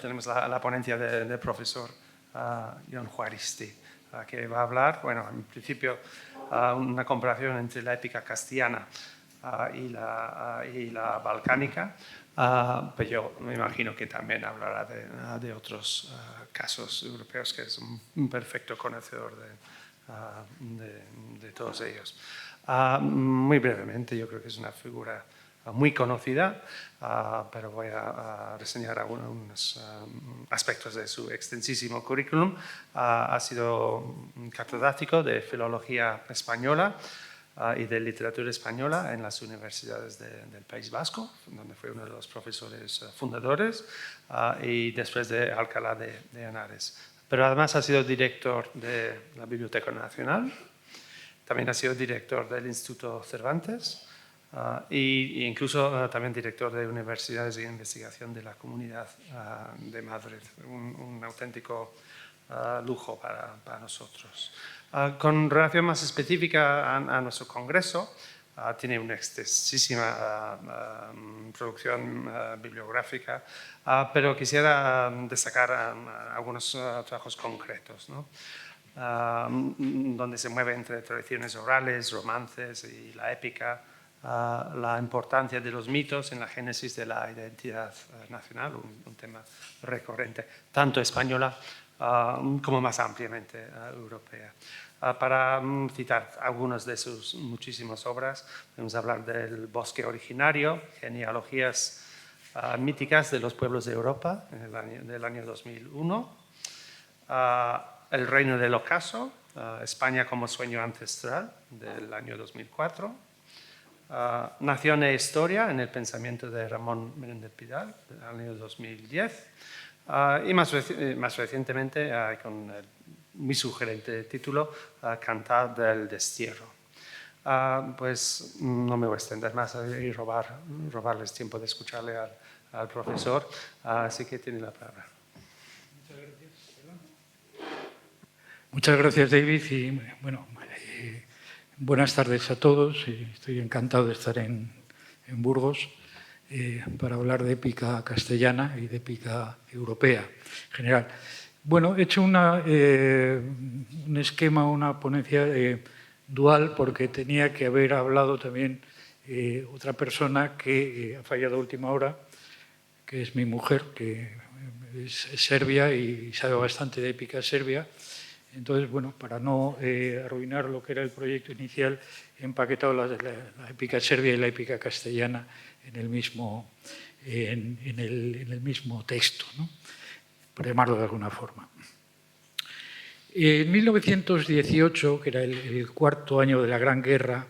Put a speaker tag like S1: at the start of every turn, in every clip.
S1: tenemos la ponencia del profesor Jon Juaristi, que va a hablar, en principio, una comparación entre la épica castellana y la balcánica, pero yo me imagino que también hablará de otros casos europeos, que es un perfecto conocedor de todos ellos. Muy brevemente, yo creo que es una figura muy conocida, pero voy a reseñar algunos aspectos de su extensísimo currículum. Ha sido catedrático de Filología Española y de Literatura Española en las universidades del País Vasco, donde fue uno de los profesores fundadores, y después de Alcalá de Henares. Pero además ha sido director de la Biblioteca Nacional, también ha sido director del Instituto Cervantes, e incluso también director de Universidades de Investigación de la Comunidad de Madrid. Un auténtico lujo para nosotros. Con relación más específica a nuestro congreso, tiene una extensísima producción bibliográfica, pero quisiera destacar algunos trabajos concretos, ¿no? Donde se mueve entre tradiciones orales, romances y la épica, la importancia de los mitos en la génesis de la identidad nacional, un tema recurrente, tanto española como más ampliamente europea. Para citar algunas de sus muchísimas obras, podemos hablar del Bosque Originario, genealogías míticas de los pueblos de Europa, del año 2001, El Reino del Ocaso, España como sueño ancestral, del año 2004, Nación e Historia en el pensamiento de Ramón Menéndez Pidal, del año 2010, y más recientemente, con el muy sugerente título, Cantar del Destierro. Pues no me voy a extender más y robarles tiempo de escucharle al profesor, así que tiene la palabra.
S2: Muchas gracias, David, y bueno, buenas tardes a todos. Estoy encantado de estar en Burgos para hablar de épica castellana y de épica europea en general. Bueno, he hecho un esquema, una ponencia dual, porque tenía que haber hablado también otra persona que ha fallado a última hora, que es mi mujer, que es serbia y sabe bastante de épica serbia. Entonces, bueno, para no arruinar lo que era el proyecto inicial, he empaquetado la épica serbia y la épica castellana en el mismo texto, ¿no? Por llamarlo de alguna forma. En 1918, que era el cuarto año de la Gran Guerra,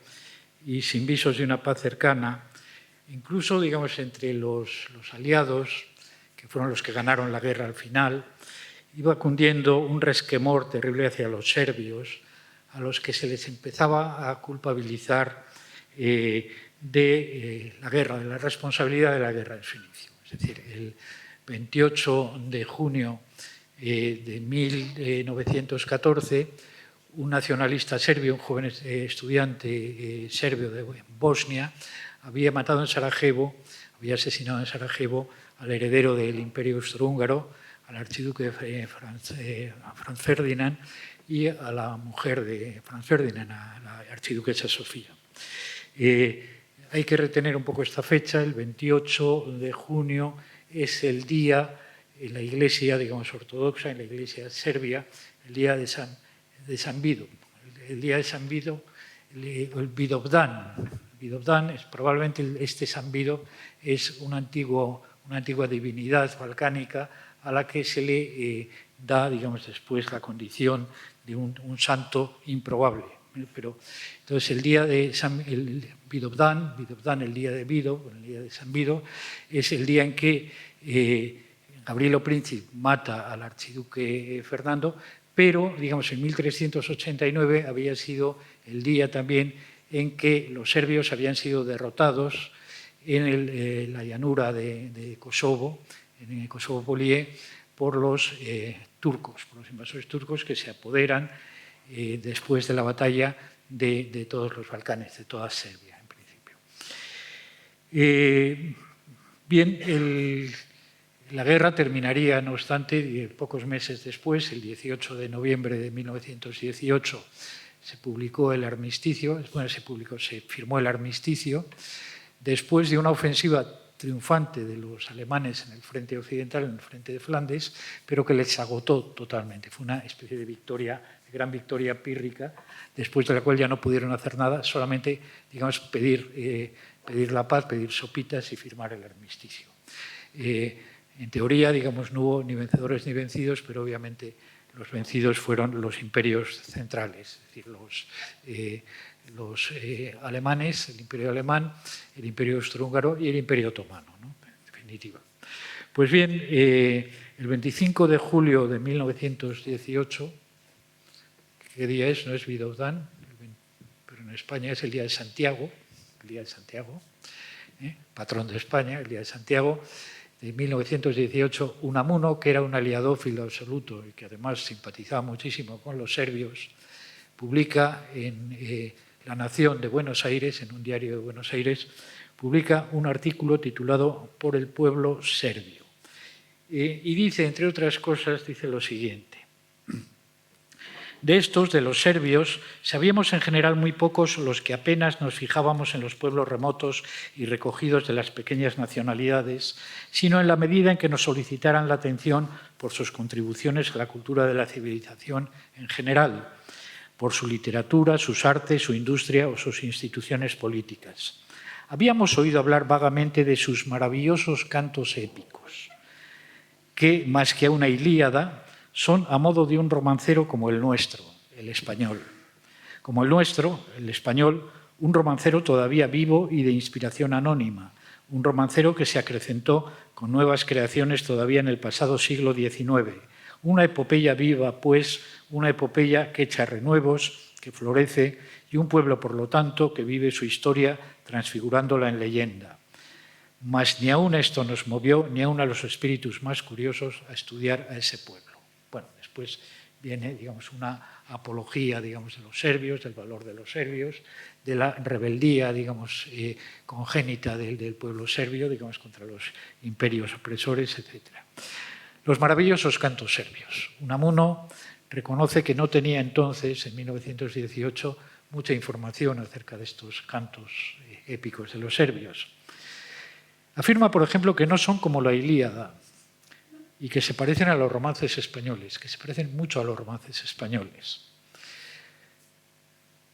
S2: y sin visos de una paz cercana, incluso, digamos, entre los aliados, que fueron los que ganaron la guerra al final, iba cundiendo un resquemor terrible hacia los serbios, a los que se les empezaba a culpabilizar de la guerra, de la responsabilidad de la guerra en su inicio. Es decir, el 28 de junio de 1914, un nacionalista serbio, un joven estudiante serbio de Bosnia, había matado en Sarajevo, había asesinado en Sarajevo al heredero del Imperio Austrohúngaro, al archiduque Franz Ferdinand, y a la mujer de Franz Ferdinand, a la archiduquesa Sofía. Hay que retener un poco esta fecha. El 28 de junio es el día en la Iglesia, digamos, ortodoxa, en la Iglesia serbia, el día de San Vido. El día de San Vido, el Vidovdan. Vidovdan es probablemente este San Vido, es una antigua divinidad balcánica a la que se le da, digamos, después la condición de un santo improbable. Pero, entonces, el día de Vidovdan, el día de Vido, el día de San Vido, es el día en que Gabrielo Princip mata al archiduque Fernando, pero, digamos, en 1389 había sido el día también en que los serbios habían sido derrotados en la llanura de Kosovo, en Kosovo-Polié, por los turcos, por los invasores turcos que se apoderan después de la batalla de todos los Balcanes, de toda Serbia, en principio. Bien, la guerra terminaría, no obstante, pocos meses después, el 18 de noviembre de 1918, se publicó el armisticio, se firmó el armisticio, después de una ofensiva triunfante de los alemanes en el frente occidental, en el frente de Flandes, pero que les agotó totalmente. Fue una especie de victoria, de gran victoria pírrica, después de la cual ya no pudieron hacer nada, solamente, digamos, pedir la paz, pedir sopitas y firmar el armisticio. En teoría, digamos, no hubo ni vencedores ni vencidos, pero obviamente los vencidos fueron los imperios centrales, es decir, los alemanes, el imperio alemán, el imperio austrohúngaro y el imperio otomano, ¿no? En definitiva. Pues bien, el 25 de julio de 1918, ¿qué día es? No es Vidaudan, pero en España es el día de Santiago, patrón de España, el día de Santiago, de 1918, Unamuno, que era un aliadófilo absoluto y que además simpatizaba muchísimo con los serbios, publica en La Nación de Buenos Aires, en un diario de Buenos Aires, publica un artículo titulado Por el pueblo serbio. Y dice, entre otras cosas, dice lo siguiente. De estos, de los serbios, sabíamos en general muy pocos los que apenas nos fijábamos en los pueblos remotos y recogidos de las pequeñas nacionalidades, sino en la medida en que nos solicitaran la atención por sus contribuciones a la cultura de la civilización en general, por su literatura, sus artes, su industria o sus instituciones políticas. Habíamos oído hablar vagamente de sus maravillosos cantos épicos, que, más que a una ilíada, son a modo de un romancero como el nuestro, el español. Como el nuestro, el español, un romancero todavía vivo y de inspiración anónima, un romancero que se acrecentó con nuevas creaciones todavía en el pasado siglo XIX. Una epopeya viva, pues, una epopeya que echa renuevos, que florece, y un pueblo, por lo tanto, que vive su historia transfigurándola en leyenda. Mas ni aún esto nos movió, ni aún a los espíritus más curiosos, a estudiar a ese pueblo. Bueno, después viene, digamos, una apología, digamos, de los serbios, del valor de los serbios, de la rebeldía, digamos, congénita del pueblo serbio, digamos, contra los imperios opresores, etc. Los maravillosos cantos serbios. Unamuno reconoce que no tenía entonces, en 1918, mucha información acerca de estos cantos épicos de los serbios. Afirma, por ejemplo, que no son como la Ilíada, y que se parecen a los romances españoles, que se parecen mucho a los romances españoles.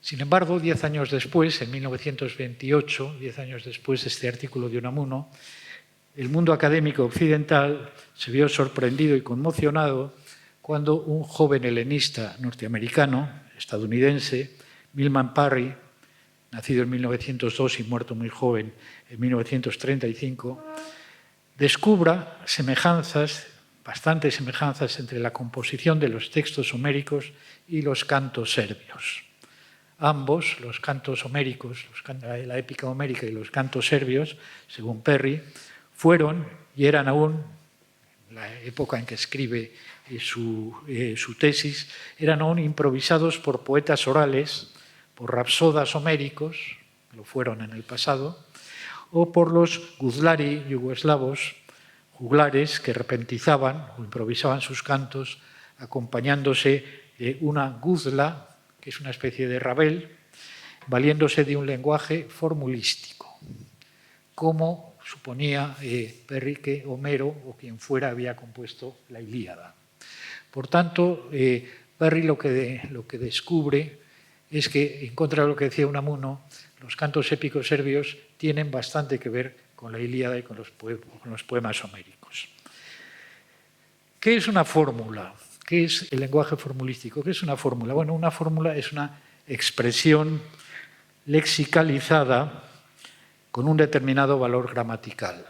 S2: Sin embargo, 10 años después, en 1928, 10 años después de este artículo de Unamuno, el mundo académico occidental se vio sorprendido y conmocionado cuando un joven helenista norteamericano, estadounidense, Milman Parry, nacido en 1902 y muerto muy joven en 1935, descubra bastantes semejanzas entre la composición de los textos homéricos y los cantos serbios. Ambos, los cantos homéricos, la épica homérica y los cantos serbios, según Parry, fueron y eran aún, en la época en que escribe su tesis, eran aún improvisados por poetas orales, por rapsodas homéricos, lo fueron en el pasado, o por los guzlari yugoslavos, juglares que repentizaban o improvisaban sus cantos acompañándose de una guzla, que es una especie de rabel, valiéndose de un lenguaje formulístico, como suponía Parry que Homero o quien fuera había compuesto la Ilíada. Por tanto, Parry lo que descubre es que, en contra de lo que decía Unamuno, los cantos épicos serbios tienen bastante que ver con la Ilíada y con los poemas homéricos. ¿Qué es una fórmula? ¿Qué es el lenguaje formulístico? ¿Qué es una fórmula? Bueno, una fórmula es una expresión lexicalizada con un determinado valor gramatical.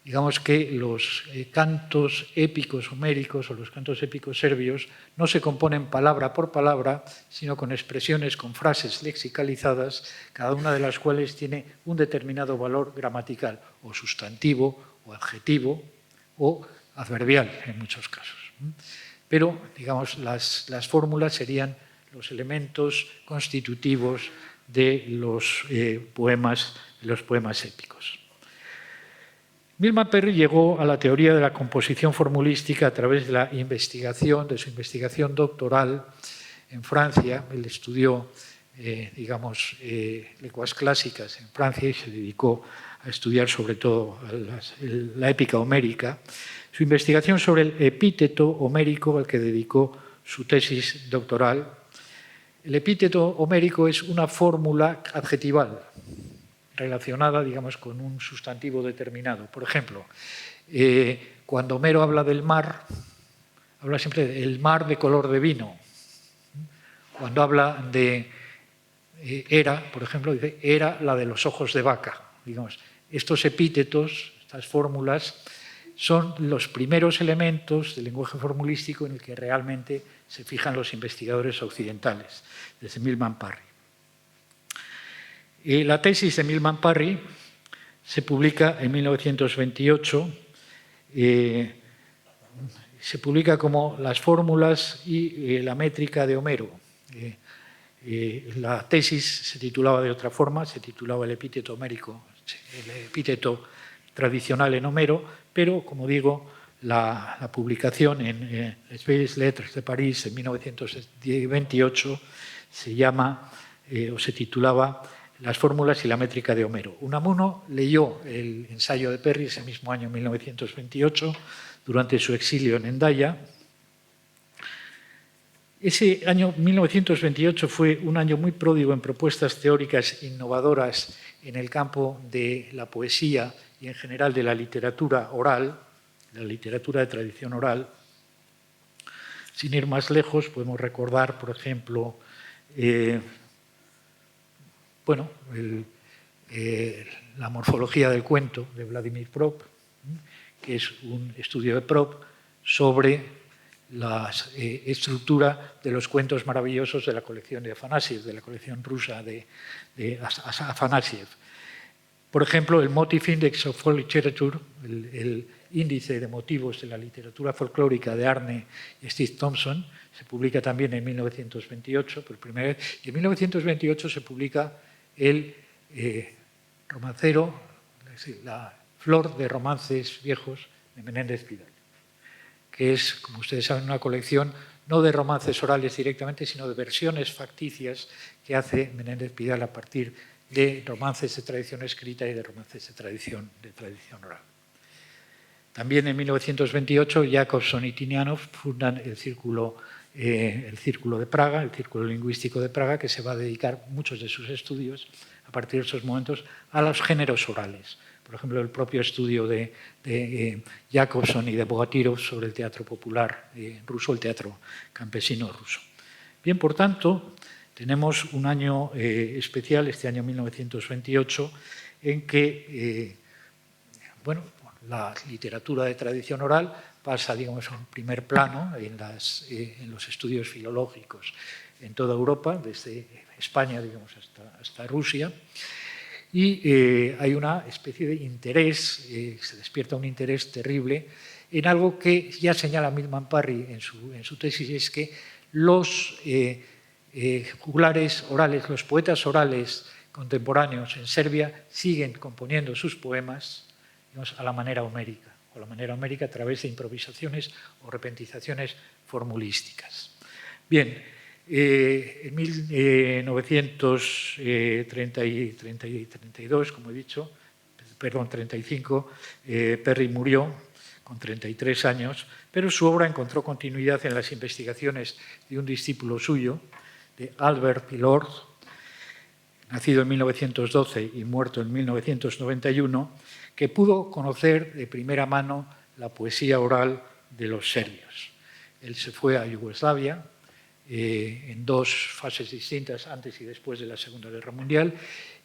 S2: Digamos que los cantos épicos homéricos o los cantos épicos serbios no se componen palabra por palabra, sino con expresiones, con frases lexicalizadas, cada una de las cuales tiene un determinado valor gramatical, o sustantivo, o adjetivo, o adverbial en muchos casos. Pero, digamos, las fórmulas serían los elementos constitutivos de los poemas épicos. Milman Parry llegó a la teoría de la composición formulística a través de la investigación, de su investigación doctoral en Francia. Él estudió, lenguas clásicas en Francia y se dedicó a estudiar sobre todo la épica homérica. Su investigación sobre el epíteto homérico, al que dedicó su tesis doctoral. El epíteto homérico es una fórmula adjetival relacionada, con un sustantivo determinado. Por ejemplo, cuando Homero habla del mar, habla siempre del mar de color de vino. Cuando habla de Hera, por ejemplo, dice Hera la de los ojos de vaca. Estos epítetos, estas fórmulas, son los primeros elementos del lenguaje formulístico en el que realmente se fijan los investigadores occidentales, desde Milman Parry. La tesis de Milman Parry se publica en 1928, se publica como las fórmulas y la métrica de Homero. La tesis se titulaba de otra forma, se titulaba el epíteto homérico, el epíteto tradicional en Homero, pero, como digo, la publicación en Les Belles Lettres de París en 1928 se llama, o se titulaba Las fórmulas y la métrica de Homero. Unamuno leyó el ensayo de Parry ese mismo año, 1928, durante su exilio en Hendaya. Ese año 1928 fue un año muy pródigo en propuestas teóricas innovadoras en el campo de la poesía y en general de la literatura oral, la literatura de tradición oral. Sin ir más lejos, podemos recordar, por ejemplo, la morfología del cuento de Vladimir Prop, que es un estudio de Prop sobre la estructura de los cuentos maravillosos de la colección de Afanasiev, de la colección rusa de Afanasiev. Por ejemplo, el Motive Index of Folk Literature, el índice de motivos de la literatura folclórica de Arne y Steve Thompson, se publica también en 1928, por primera vez, y en 1928 se publica el romancero, la flor de romances viejos de Menéndez Pidal, que es, como ustedes saben, una colección no de romances orales directamente, sino de versiones facticias que hace Menéndez Pidal a partir de romances de tradición escrita y de romances de tradición oral. También en 1928 Jacobson y Tinianov fundan el Círculo de Praga, el Círculo Lingüístico de Praga, que se va a dedicar muchos de sus estudios a partir de esos momentos a los géneros orales. Por ejemplo, el propio estudio de Jacobson y de Bogatirov sobre el teatro popular ruso, el teatro campesino ruso. Bien, por tanto, tenemos un año especial, este año 1928, en que la literatura de tradición oral pasa, a un primer plano en los estudios filológicos en toda Europa, desde España, hasta Rusia. Y hay una especie de interés, se despierta un interés terrible en algo que ya señala Milman Parry en su tesis, es que los juglares orales, los poetas orales contemporáneos en Serbia siguen componiendo sus poemas a la manera homérica, a través de improvisaciones o repentizaciones formulísticas. Bien, en 1932, como he dicho, 35, Parry murió con 33 años, pero su obra encontró continuidad en las investigaciones de un discípulo suyo, de Albert Pilord, nacido en 1912 y muerto en 1991, que pudo conocer de primera mano la poesía oral de los serbios. Él se fue a Yugoslavia en dos fases distintas, antes y después de la Segunda Guerra Mundial,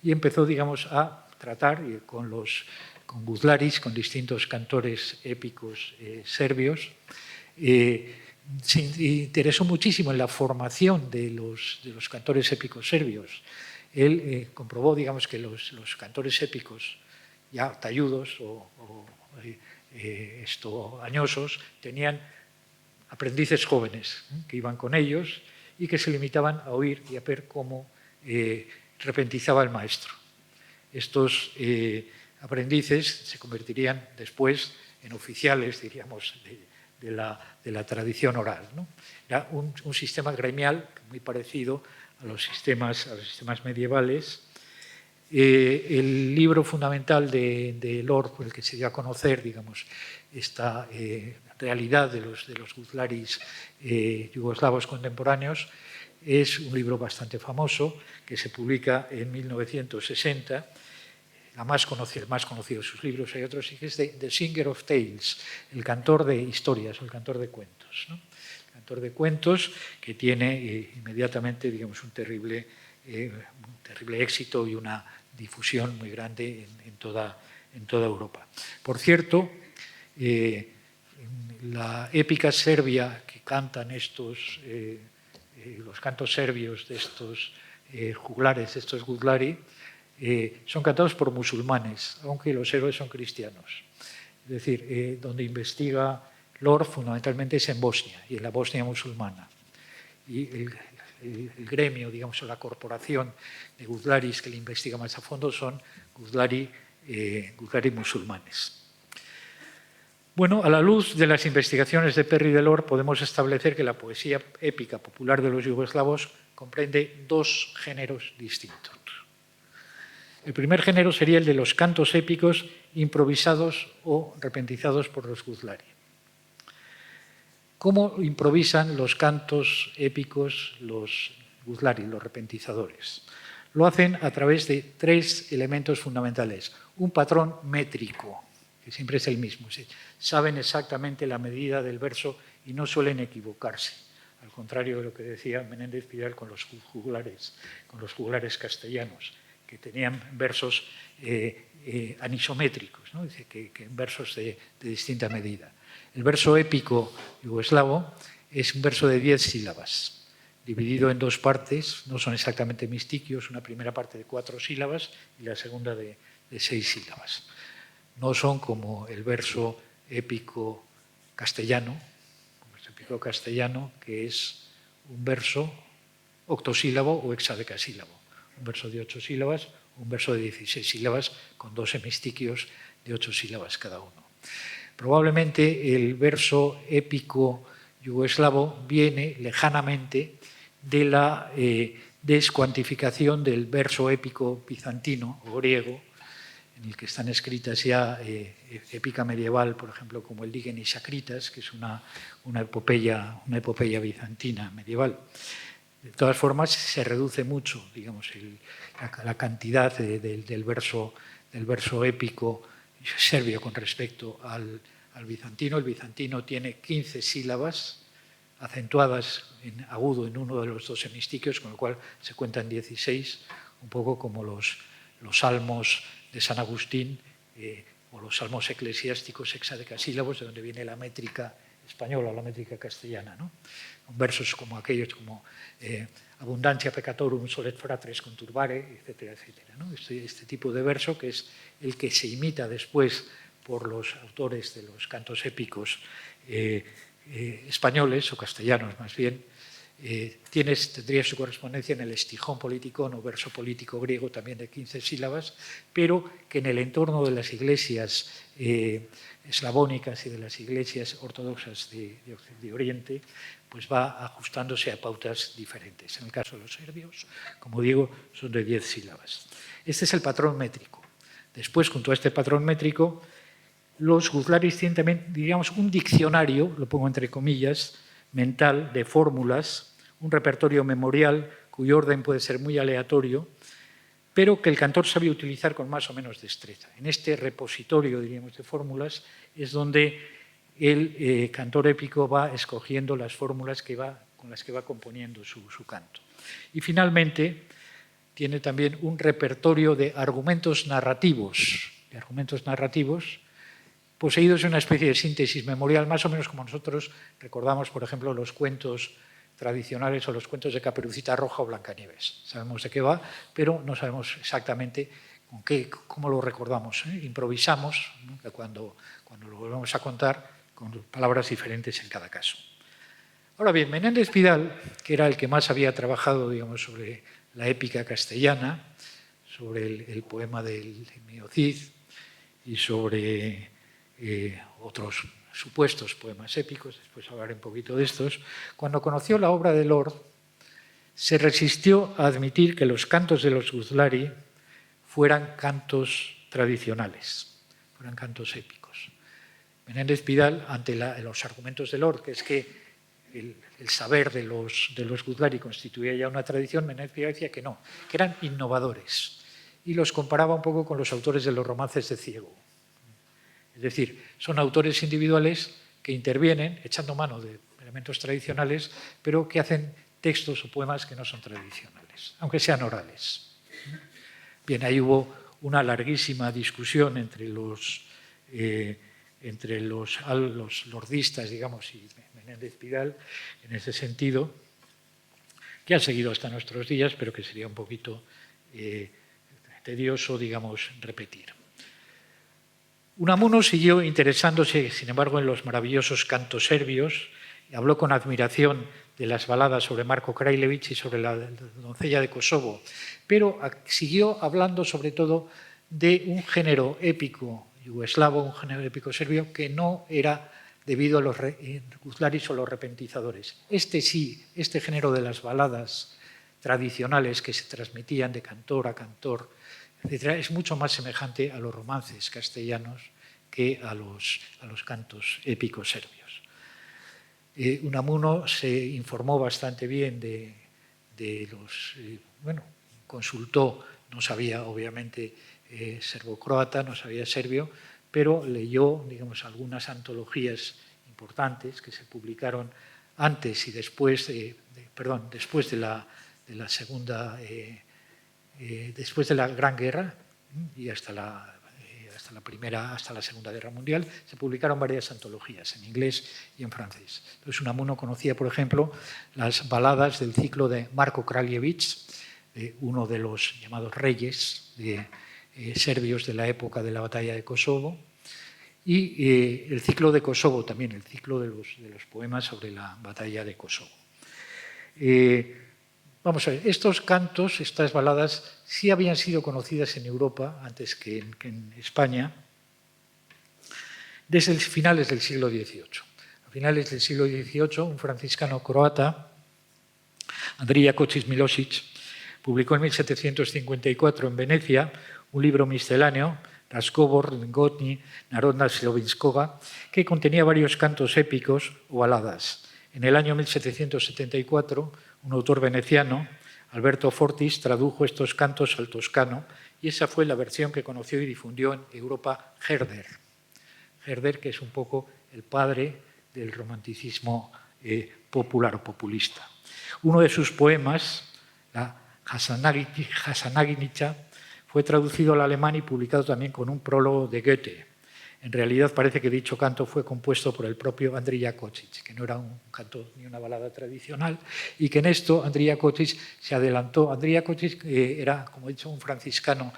S2: y empezó, a tratar con Guzlaris, con distintos cantores épicos serbios. Se interesó muchísimo en la formación de los cantores épicos serbios. Él comprobó, que los cantores épicos ya talludos o añosos tenían aprendices jóvenes que iban con ellos y que se limitaban a oír y a ver cómo repentizaba el maestro. Estos aprendices se convertirían después en oficiales, diríamos, de la tradición oral, ¿no? Era un sistema gremial muy parecido a los sistemas medievales. El libro fundamental de Lord, por el que se dio a conocer, digamos, esta realidad de los guzlaris yugoslavos contemporáneos, es un libro bastante famoso que se publica en 1960. El más conocido de sus libros, hay otros, que es The Singer of Tales, el cantor de historias o el cantor de cuentos, ¿no? El cantor de cuentos que tiene inmediatamente, digamos, un terrible éxito y una difusión muy grande en toda Europa. Por cierto, la épica serbia que cantan los cantos serbios de estos juglares, de estos guzlari, son cantados por musulmanes, aunque los héroes son cristianos. Es decir, donde investiga Lord fundamentalmente es en Bosnia, y en la Bosnia musulmana. Y el gremio, digamos, o la corporación de guzlaris que le investiga más a fondo son guzlari musulmanes. Bueno, a la luz de las investigaciones de Perry y de Lord podemos establecer que la poesía épica popular de los yugoslavos comprende dos géneros distintos. El primer género sería el de los cantos épicos improvisados o repentizados por los guzlari. ¿Cómo improvisan los cantos épicos los guzlari, los repentizadores? Lo hacen a través de tres elementos fundamentales. Un patrón métrico, que siempre es el mismo. Saben exactamente la medida del verso y no suelen equivocarse. Al contrario de lo que decía Menéndez Pidal con los juglares castellanos, que tenían versos anisométricos, ¿no? Dice que versos de distinta medida. El verso épico yugoslavo es un verso de 10 sílabas, dividido en dos partes, no son exactamente mistiquios, una primera parte de 4 sílabas y la segunda de 6 sílabas. No son como el verso épico castellano, que es un verso octosílabo o hexadecasílabo. Un verso de 8 sílabas, un verso de 16 sílabas con 2 hemistiquios de 8 sílabas cada uno. Probablemente el verso épico yugoslavo viene lejanamente de la descuantificación del verso épico bizantino o griego, en el que están escritas ya épica medieval, por ejemplo, como el Digen y Sacritas, que es una epopeya bizantina medieval. De todas formas, se reduce mucho, digamos, la cantidad del verso épico serbio con respecto al bizantino. El bizantino tiene 15 sílabas acentuadas en agudo en uno de los 2 hemistiquios, con lo cual se cuentan 16, un poco como los salmos de San Agustín o los salmos eclesiásticos hexadecasílabos, de donde viene la métrica española o la métrica castellana, ¿no? Versos como aquellos como abundancia peccatorum solet fratres conturbare, etcétera, etcétera, ¿no? Este tipo de verso, que es el que se imita después por los autores de los cantos épicos españoles o castellanos más bien, tendría su correspondencia en el estijón politicón o verso político griego también de 15 sílabas, pero que en el entorno de las iglesias eslavónicas y de las iglesias ortodoxas de Oriente, pues va ajustándose a pautas diferentes. En el caso de los serbios, como digo, son de 10 sílabas. Este es el patrón métrico. Después, junto a este patrón métrico, los guzlaris tienen también, diríamos, un diccionario, lo pongo entre comillas, mental de fórmulas, un repertorio memorial cuyo orden puede ser muy aleatorio, pero que el cantor sabe utilizar con más o menos destreza. En este repositorio, diríamos, de fórmulas es donde el cantor épico va escogiendo las fórmulas con las que va componiendo su canto. Y finalmente tiene también un repertorio de argumentos narrativos, poseídos de una especie de síntesis memorial, más o menos como nosotros recordamos, por ejemplo, los cuentos tradicionales o los cuentos de Caperucita Roja o Blancanieves. Sabemos de qué va, pero no sabemos exactamente cómo lo recordamos. Improvisamos, ¿no? cuando lo volvemos a contar con palabras diferentes en cada caso. Ahora bien, Menéndez Pidal, que era el que más había trabajado, digamos, sobre la épica castellana, sobre el poema del Mío Cid, y sobre otros supuestos poemas épicos, después hablaré un poquito de estos, cuando conoció la obra de Lord, se resistió a admitir que los cantos de los Guzlari fueran cantos tradicionales, fueran cantos épicos. Menéndez Pidal, ante los argumentos de Lord, que es que el saber de los Guzlari constituía ya una tradición, Menéndez Pidal decía que no, que eran innovadores, y los comparaba un poco con los autores de los romances de Ciego. Es decir, son autores individuales que intervienen echando mano de elementos tradicionales, pero que hacen textos o poemas que no son tradicionales, aunque sean orales. Bien, ahí hubo una larguísima discusión entre los lordistas, digamos, y Menéndez Pidal, en ese sentido, que ha seguido hasta nuestros días, pero que sería un poquito tedioso, digamos, repetir. Unamuno siguió interesándose, sin embargo, en los maravillosos cantos serbios, y habló con admiración de las baladas sobre Marko Kraljević y sobre la doncella de Kosovo, pero siguió hablando sobre todo de un género épico yugoslavo, un género épico serbio, que no era debido a los Guzlaris o los repentizadores. Este sí, este género de las baladas tradicionales que se transmitían de cantor a cantor, etc., es mucho más semejante a los romances castellanos que a los cantos épicos serbios. Unamuno se informó bastante bien de los... consultó, no sabía obviamente serbo-croata, no sabía serbio, pero leyó, digamos, algunas antologías importantes que se publicaron antes y después, después de la segunda, después de la Gran Guerra y hasta la Segunda Guerra Mundial, se publicaron varias antologías en inglés y en francés. Entonces, Unamuno conocía, por ejemplo, las baladas del ciclo de Marko Kraljević, uno de los llamados reyes serbios de la época de la batalla de Kosovo, y el ciclo de Kosovo también, el ciclo de los poemas sobre la batalla de Kosovo. Vamos a ver, estos cantos, estas baladas, sí habían sido conocidas en Europa antes que en España desde finales del siglo XVIII. A finales del siglo XVIII, un franciscano croata, Andrija Kočić Milošić, publicó en 1754 en Venecia un libro misceláneo, Razgovor Godnji Narodna Slovinskoga, que contenía varios cantos épicos o baladas. En el año 1774, un autor veneciano, Alberto Fortis, tradujo estos cantos al toscano y esa fue la versión que conoció y difundió en Europa Herder. Herder, que es un poco el padre del romanticismo popular o populista. Uno de sus poemas, la Hasanaginica, fue traducido al alemán y publicado también con un prólogo de Goethe. En realidad parece que dicho canto fue compuesto por el propio Andrija Kočić, que no era un canto ni una balada tradicional, y que en esto Andrija Kočić se adelantó. Andrija Kočić era, como he dicho, un franciscano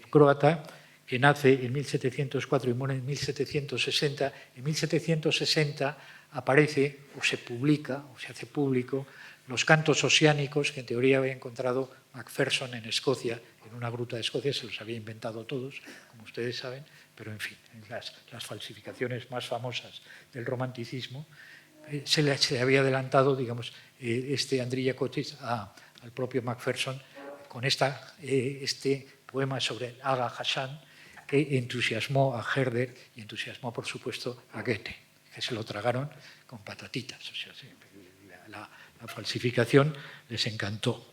S2: croata que nace en 1704 y muere en 1760. En 1760 aparece o se publica o se hace público los cantos osiánicos que en teoría había encontrado Macpherson en Escocia, en una gruta de Escocia, se los había inventado todos, como ustedes saben, pero en fin, las falsificaciones más famosas del romanticismo, se le había adelantado, digamos, este Andrija Kočić al propio Macpherson con este poema sobre el Aga Hasan, que entusiasmó a Herder y entusiasmó, por supuesto, a Goethe, que se lo tragaron con patatitas. O sea, la falsificación les encantó.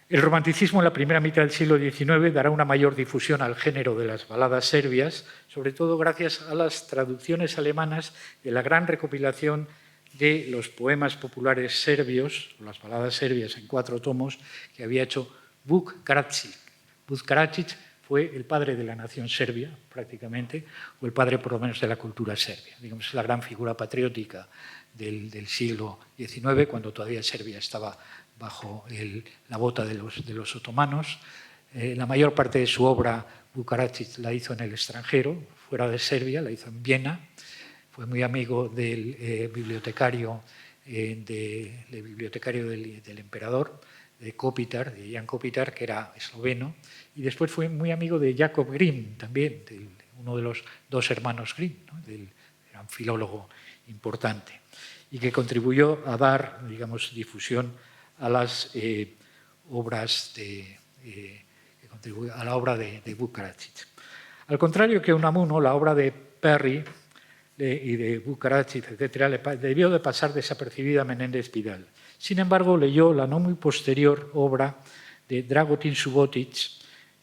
S2: El romanticismo en la primera mitad del siglo XIX dará una mayor difusión al género de las baladas serbias, sobre todo gracias a las traducciones alemanas de la gran recopilación de los poemas populares serbios, o las baladas serbias en 4 tomos, que había hecho Vuk Karadžić. Vuk Karadžić fue el padre de la nación serbia, prácticamente, o el padre, por lo menos, de la cultura serbia. Digamos, es la gran figura patriótica del siglo XIX, cuando todavía Serbia estaba bajo la bota de los otomanos. La mayor parte de su obra, Vuk Karadžić la hizo en el extranjero, fuera de Serbia, la hizo en Viena. Fue muy amigo del bibliotecario del emperador, de Kopitar, de Jan Kopitar, que era esloveno, y después fue muy amigo de Jacob Grimm, también, uno de los dos hermanos Grimm, ¿no? Era un filólogo importante, y que contribuyó a dar, digamos, difusión a las obras a la obra de Vuk-Karadžić. Al contrario que Unamuno, la obra de Perry y de Vuk-Karadžić, etcétera, debió de pasar desapercibida a Menéndez Pidal. Sin embargo, leyó la no muy posterior obra de Dragutin Subotic,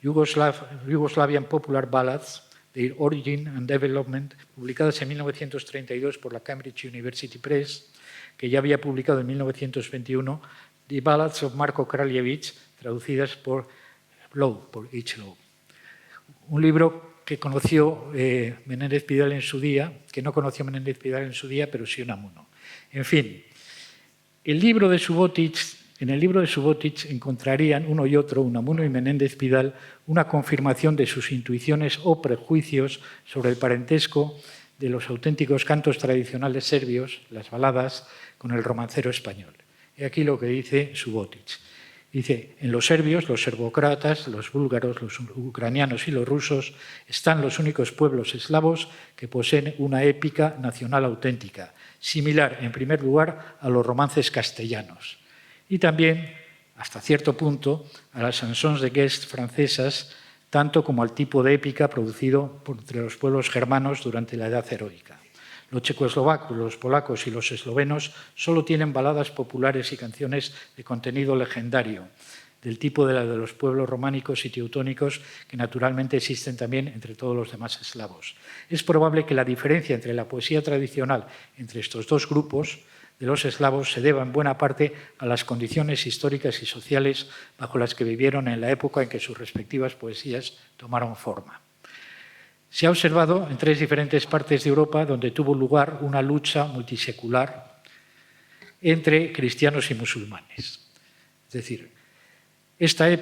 S2: Yugoslavian Popular Ballads, Their Origin and Development, publicadas en 1932 por la Cambridge University Press, que ya había publicado en 1921 The Ballads of Marko Kraljevic, traducidas por H. Lowe. Un libro que conoció Menéndez Pidal en su día, que no conoció Menéndez Pidal en su día, pero sí Unamuno. En fin, en el libro de Subotic encontrarían uno y otro, Unamuno y Menéndez Pidal, una confirmación de sus intuiciones o prejuicios sobre el parentesco de los auténticos cantos tradicionales serbios, las baladas, con el romancero español. Y aquí lo que dice Subotic. Dice, en los serbios, los serbocratas, los búlgaros, los ucranianos y los rusos están los únicos pueblos eslavos que poseen una épica nacional auténtica, similar, en primer lugar, a los romances castellanos. Y también, hasta cierto punto, a las chansons de geste francesas, tanto como al tipo de épica producido entre los pueblos germanos durante la Edad Heroica. Los checoslovacos, los polacos y los eslovenos solo tienen baladas populares y canciones de contenido legendario, del tipo de la de los pueblos románicos y teutónicos, que naturalmente existen también entre todos los demás eslavos. Es probable que la diferencia entre la poesía tradicional entre estos dos grupos de los eslavos se deba en buena parte a las condiciones históricas y sociales bajo las que vivieron en la época en que sus respectivas poesías tomaron forma. Se ha observado en tres diferentes partes de Europa donde tuvo lugar una lucha multisecular entre cristianos y musulmanes. Es decir, este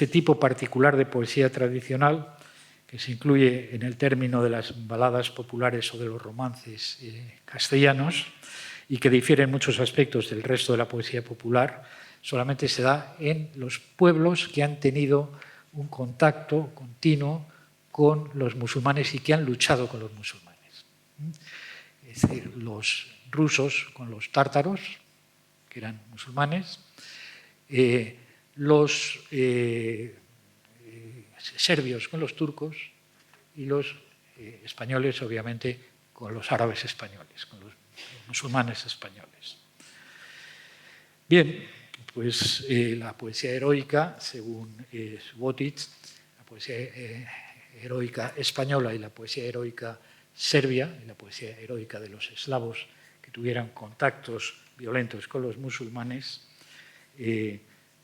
S2: tipo particular de poesía tradicional, que se incluye en el término de las baladas populares o de los romances castellanos y que difiere en muchos aspectos del resto de la poesía popular, solamente se da en los pueblos que han tenido un contacto continuo con los musulmanes y que han luchado con los musulmanes. Es decir, los rusos con los tártaros, que eran musulmanes, los serbios con los turcos y los españoles, obviamente, con los árabes españoles, con los musulmanes españoles. Bien, pues la poesía heroica, según Subotic, la poesía heroica española y la poesía heroica serbia, y la poesía heroica de los eslavos que tuvieran contactos violentos con los musulmanes,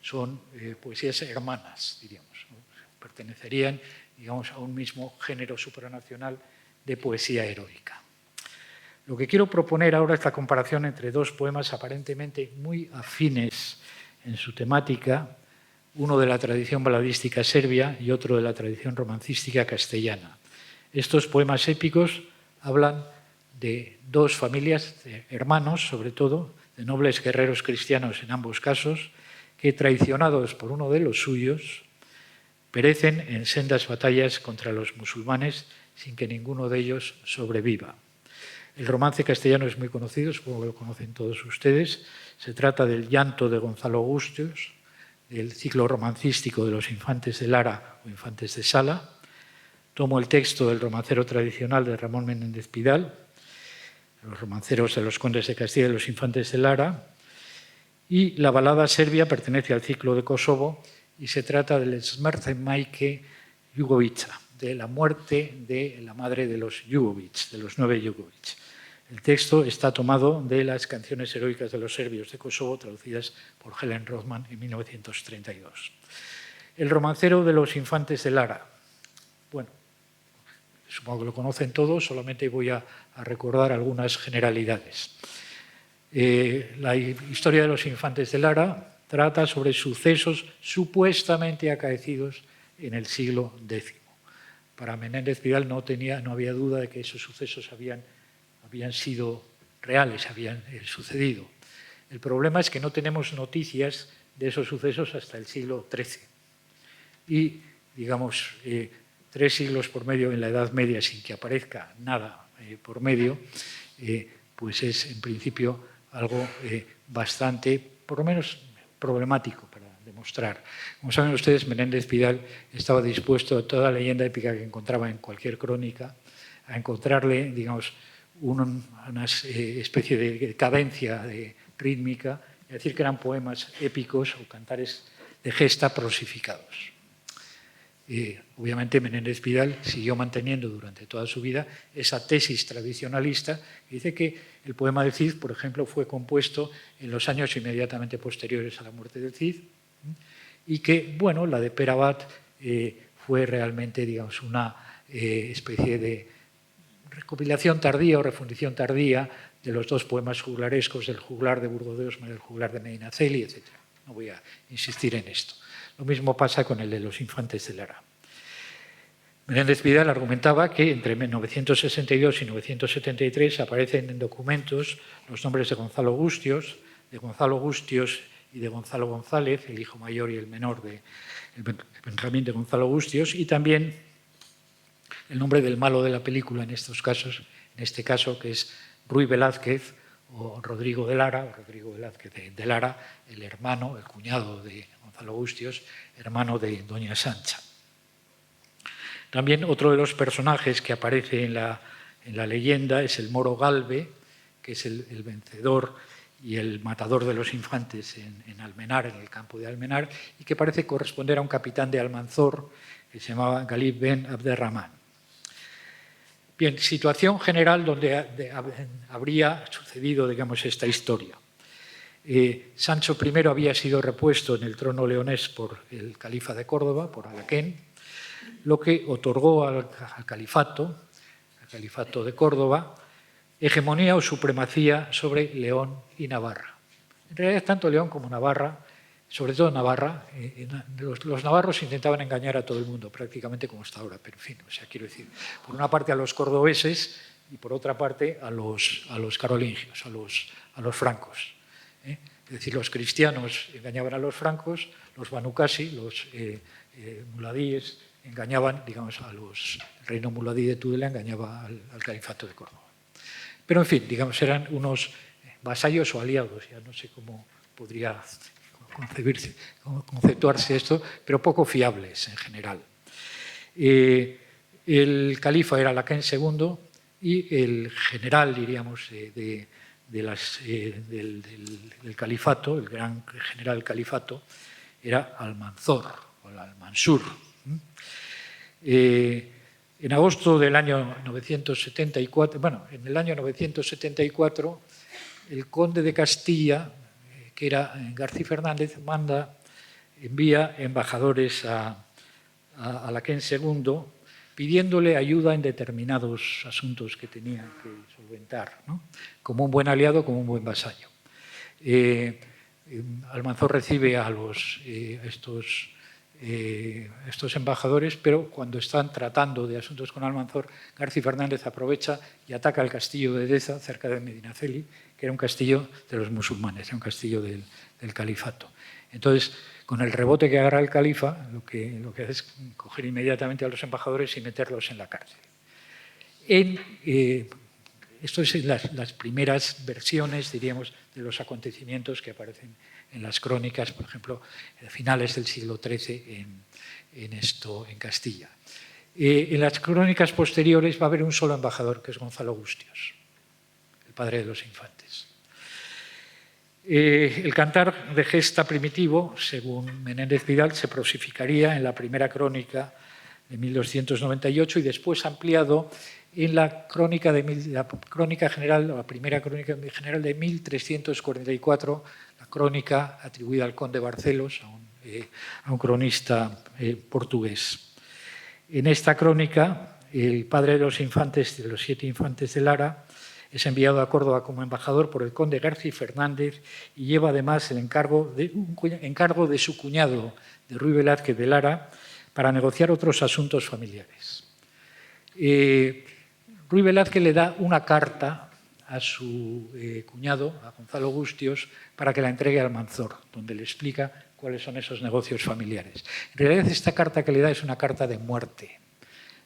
S2: son poesías hermanas, diríamos, ¿no? Pertenecerían, digamos, a un mismo género supranacional de poesía heroica. Lo que quiero proponer ahora es la comparación entre dos poemas aparentemente muy afines en su temática, uno de la tradición baladística serbia y otro de la tradición romancística castellana. Estos poemas épicos hablan de dos familias, de hermanos sobre todo, de nobles guerreros cristianos en ambos casos, que traicionados por uno de los suyos, perecen en sendas batallas contra los musulmanes sin que ninguno de ellos sobreviva. El romance castellano es muy conocido, supongo que lo conocen todos ustedes. Se trata del Llanto de Gonzalo Augustios, del ciclo romancístico de los Infantes de Lara o Infantes de Sala. Tomo el texto del romancero tradicional de Ramón Menéndez Pidal, los romanceros de los Condes de Castilla y los Infantes de Lara, y la balada serbia pertenece al ciclo de Kosovo y se trata del Smrti Majke Jugovića, de la muerte de la madre de los Jugović, de los 9 Jugović. El texto está tomado de las canciones heroicas de los serbios de Kosovo, traducidas por Helen Rothman en 1932. El romancero de los Infantes de Lara. Bueno, supongo que lo conocen todos, solamente voy a recordar algunas generalidades. La historia de los Infantes de Lara trata sobre sucesos supuestamente acaecidos en el siglo X. Para Menéndez Pidal no había duda de que esos sucesos habían sido reales, habían sucedido. El problema es que no tenemos noticias de esos sucesos hasta el siglo XIII. Y, digamos, 3 siglos por medio en la Edad Media sin que aparezca nada por medio, pues es en principio algo bastante, por lo menos, problemático para demostrar. Como saben ustedes, Menéndez Pidal estaba dispuesto a toda leyenda épica que encontraba en cualquier crónica a encontrarle, digamos, una especie de cadencia rítmica, es decir, que eran poemas épicos o cantares de gesta prosificados. Obviamente Menéndez Pidal siguió manteniendo durante toda su vida esa tesis tradicionalista que dice que el poema del Cid, por ejemplo, fue compuesto en los años inmediatamente posteriores a la muerte del Cid y que, bueno, la de Pere Abad fue realmente, digamos, una especie de recopilación tardía o refundición tardía de los 2 poemas juglarescos, del juglar de Burgo de Osma y el juglar de Medinaceli, etc. No voy a insistir en esto. Lo mismo pasa con el de los infantes de Lara. Menéndez Pidal argumentaba que entre 962 y 973 aparecen en documentos los nombres de Gonzalo Gustios y de Gonzalo González, el hijo mayor y el menor de Benjamín de Gonzalo Gustios, y también el nombre del malo de la película en estos casos, en este caso, que es Ruy Velázquez o Rodrigo de Lara, o Rodrigo Velázquez de Lara, el hermano, el cuñado de Gonzalo Gustios, hermano de Doña Sancha. También otro de los personajes que aparece en la leyenda es el moro Galve, que es el vencedor y el matador de los infantes en Almenar, en el campo de Almenar, y que parece corresponder a un capitán de Almanzor que se llamaba Galib ben Abderrahman. Bien, situación general donde habría sucedido, digamos, esta historia. Sancho I había sido repuesto en el trono leonés por el califa de Córdoba, por Alaquén, lo que otorgó al califato de Córdoba, hegemonía o supremacía sobre León y Navarra. En realidad, tanto León como Navarra, sobre todo Navarra, los navarros intentaban engañar a todo el mundo, prácticamente como hasta ahora, pero en fin, o sea, quiero decir, por una parte a los cordobeses y por otra parte a los carolingios, a los francos. Es decir, los cristianos engañaban a los francos, los banucasi, los muladíes, engañaban, digamos, el reino muladí de Tudela engañaba al califato de Córdoba. Pero, en fin, digamos, eran unos vasallos o aliados, ya no sé cómo podría conceptuarse esto, pero poco fiables en general. El califa era Alaquén II y el general, diríamos, del califato, el gran general del califato, era Almanzor o Almansur. En agosto del año 974, bueno, en el año 974, el conde de Castilla, que era García Fernández, envía embajadores a Alaquén II pidiéndole ayuda en determinados asuntos que tenían que solventar, ¿no? Como un buen aliado, como un buen vasallo. Almanzor recibe a estos embajadores, pero cuando están tratando de asuntos con Almanzor, García Fernández aprovecha y ataca el castillo de Deza, cerca de Medinaceli, que era un castillo de los musulmanes, era un castillo del califato. Entonces, con el rebote que agarra el califa, lo que hace es coger inmediatamente a los embajadores y meterlos en la cárcel. Esto es las primeras versiones, diríamos, de los acontecimientos que aparecen en las crónicas, por ejemplo, a finales del siglo XIII en Castilla. En las crónicas posteriores va a haber un solo embajador, que es Gonzalo Gustios, el padre de los infantes. El cantar de gesta primitivo, según Menéndez Pidal, se prosificaría en la primera crónica de 1298 y después ampliado en la crónica general, la primera crónica general de 1344, la crónica atribuida al conde Barcelos, a un cronista portugués. En esta crónica, el padre de los infantes, de los 7 infantes de Lara, es enviado a Córdoba como embajador por el conde García Fernández y lleva además el encargo de su cuñado, de Ruy Velázquez de Lara, para negociar otros asuntos familiares. Ruy Velázquez le da una carta a su cuñado, a Gonzalo Gustios, para que la entregue al Almanzor, donde le explica cuáles son esos negocios familiares. En realidad, esta carta que le da es una carta de muerte.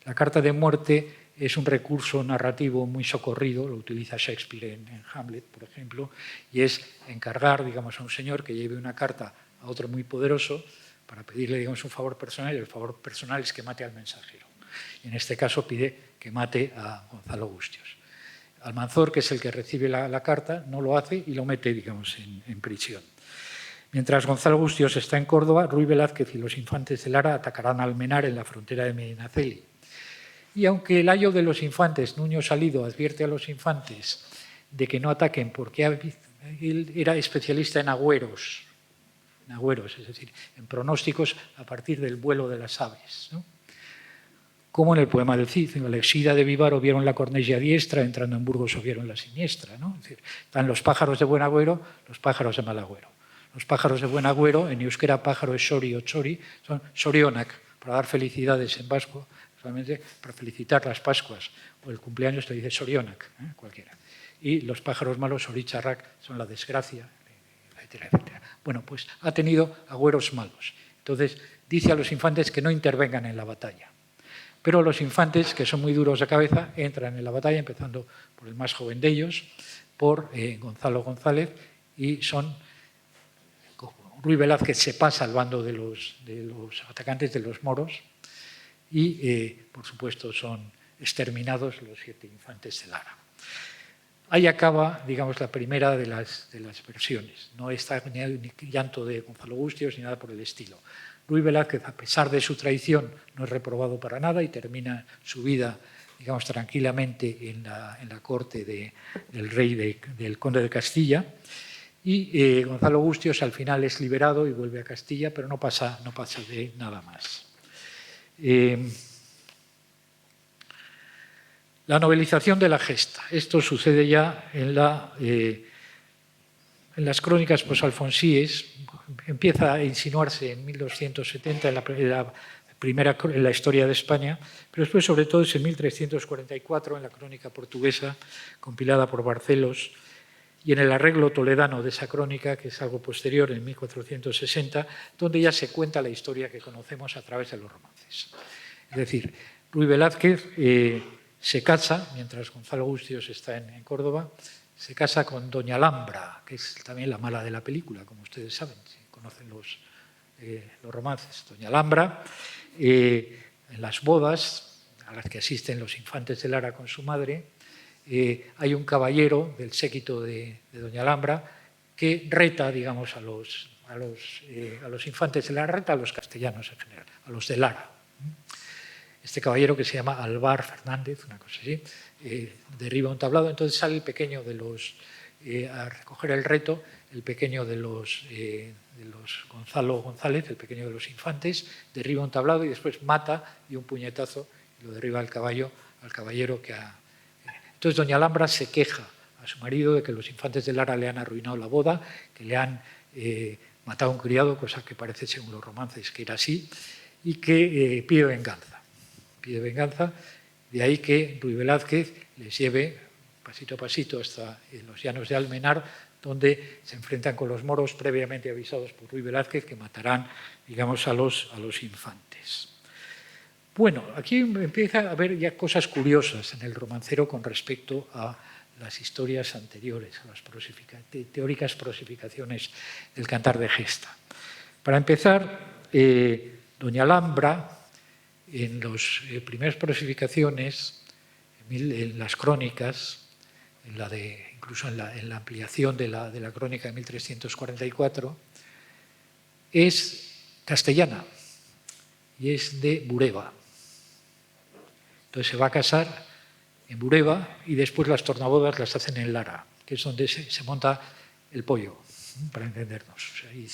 S2: La carta de muerte es un recurso narrativo muy socorrido, lo utiliza Shakespeare en Hamlet, por ejemplo, y es encargar, digamos, a un señor que lleve una carta a otro muy poderoso para pedirle, digamos, un favor personal, y el favor personal es que mate al mensajero. Y en este caso pide que mate a Gonzalo Gustios. Almanzor, que es el que recibe la carta, no lo hace y lo mete, digamos, en prisión. Mientras Gonzalo Gustios está en Córdoba, Ruy Velázquez y los infantes de Lara atacarán a Almenar en la frontera de Medinaceli. Y aunque el ayo de los infantes, Nuño Salido, advierte a los infantes de que no ataquen porque él era especialista en agüeros, es decir, en pronósticos a partir del vuelo de las aves, ¿no? Como en el poema del Cid, en la Exida de Vivaro vieron la cornella diestra, entrando en Burgos o vieron la siniestra, ¿no? Es decir, están los pájaros de buen agüero, los pájaros de mal agüero. Los pájaros de buen agüero, en euskera pájaro es sori o chori, son sorionak, para dar felicidades en vasco, solamente para felicitar las Pascuas o el cumpleaños te dice sorionak, cualquiera. Y los pájaros malos, soritzarrak, son la desgracia, etcétera, etcétera. Bueno, pues ha tenido agüeros malos. Entonces, dice a los infantes que no intervengan en la batalla. Pero los infantes, que son muy duros de cabeza, entran en la batalla, empezando por el más joven de ellos, por Gonzalo González, y son... Ruy Velázquez se pasa al bando de los atacantes de los moros y, por supuesto, son exterminados los 7 infantes de Lara. Ahí acaba, digamos, la primera de las versiones. No está ni llanto de Gonzalo Gustios ni nada por el estilo. Ruy Velázquez, a pesar de su traición, no es reprobado para nada y termina su vida, digamos, tranquilamente en la corte del rey del conde de Castilla. Y Gonzalo Gustios al final es liberado y vuelve a Castilla, pero no pasa de nada más. La novelización de la gesta. Esto sucede ya en las crónicas posalfonsíes. Empieza a insinuarse en 1270 en la historia de España, pero después, sobre todo, es en 1344 en la crónica portuguesa, compilada por Barcelos, y en el arreglo toledano de esa crónica, que es algo posterior, en 1460, donde ya se cuenta la historia que conocemos a través de los romances. Es decir, Ruy Velázquez se casa, mientras Gonzalo Gustios está en Córdoba, se casa con doña Alhambra, que es también la mala de la película, como ustedes saben, si conocen los romances. Doña Alhambra, en las bodas a las que asisten los infantes de Lara con su madre, hay un caballero del séquito de doña Alhambra que reta, digamos, a los infantes de Lara, reta a los castellanos en general, a los de Lara. Este caballero, que se llama Alvar Fernández, una cosa así, derriba un tablado, entonces sale el pequeño de los, a recoger el reto, el pequeño de los Gonzalo González, el pequeño de los infantes, derriba un tablado y después mata y un puñetazo y lo derriba al caballero que ha... Entonces doña Alhambra se queja a su marido de que los infantes de Lara le han arruinado la boda, que le han matado a un criado, cosa que parece, según los romances, que era así, y que pide venganza. Pide venganza, de ahí que Ruy Velázquez les lleve pasito a pasito hasta los llanos de Almenar, donde se enfrentan con los moros previamente avisados por Ruy Velázquez, que matarán, digamos, a los infantes. Bueno, aquí empieza a haber ya cosas curiosas en el romancero con respecto a las historias anteriores, a las teóricas prosificaciones del cantar de gesta. Para empezar, doña Alhambra, en las primeras prosificaciones, en las crónicas, incluso en la ampliación de la crónica de 1344, es castellana y es de Bureba. Entonces se va a casar en Bureba y después las tornabodas las hacen en Lara, que es donde se monta el pollo, para entendernos. O sea, ahí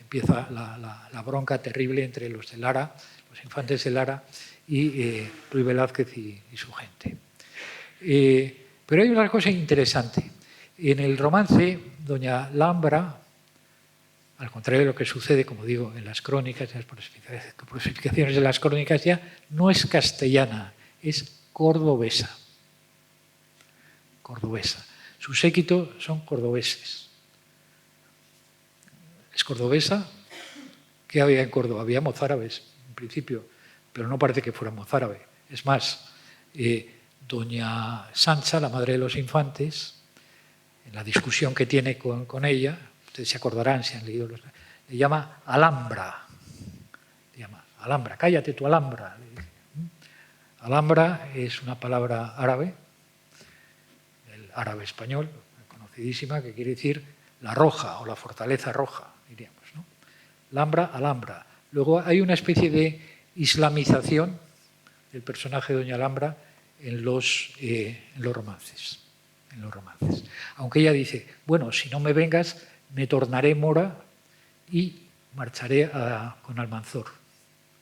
S2: empieza la bronca terrible entre los de Lara, los infantes de Lara, y Ruy Velázquez y su gente. Pero hay una cosa interesante. En el romance, doña Alhambra, al contrario de lo que sucede, como digo, en las crónicas, en las prosificaciones de las crónicas, ya no es castellana, es cordobesa. cordobesa. Su séquito son cordobeses. Es cordobesa. ¿Qué había en Córdoba? Había mozárabes, en principio, pero no parece que fuera mozárabe. Es más, doña Sancha, la madre de los infantes, en la discusión que tiene con ella, ustedes se acordarán si han leído le llama Alhambra. Le llama Alhambra, cállate tu Alhambra. Alhambra es una palabra árabe, el árabe español, conocidísima, que quiere decir la roja o la fortaleza roja, diríamos, ¿no? Alhambra. Luego hay una especie de islamización del personaje de doña Alhambra en los romances. Aunque ella dice, bueno, si no me vengas, me tornaré mora y marcharé con Almanzor.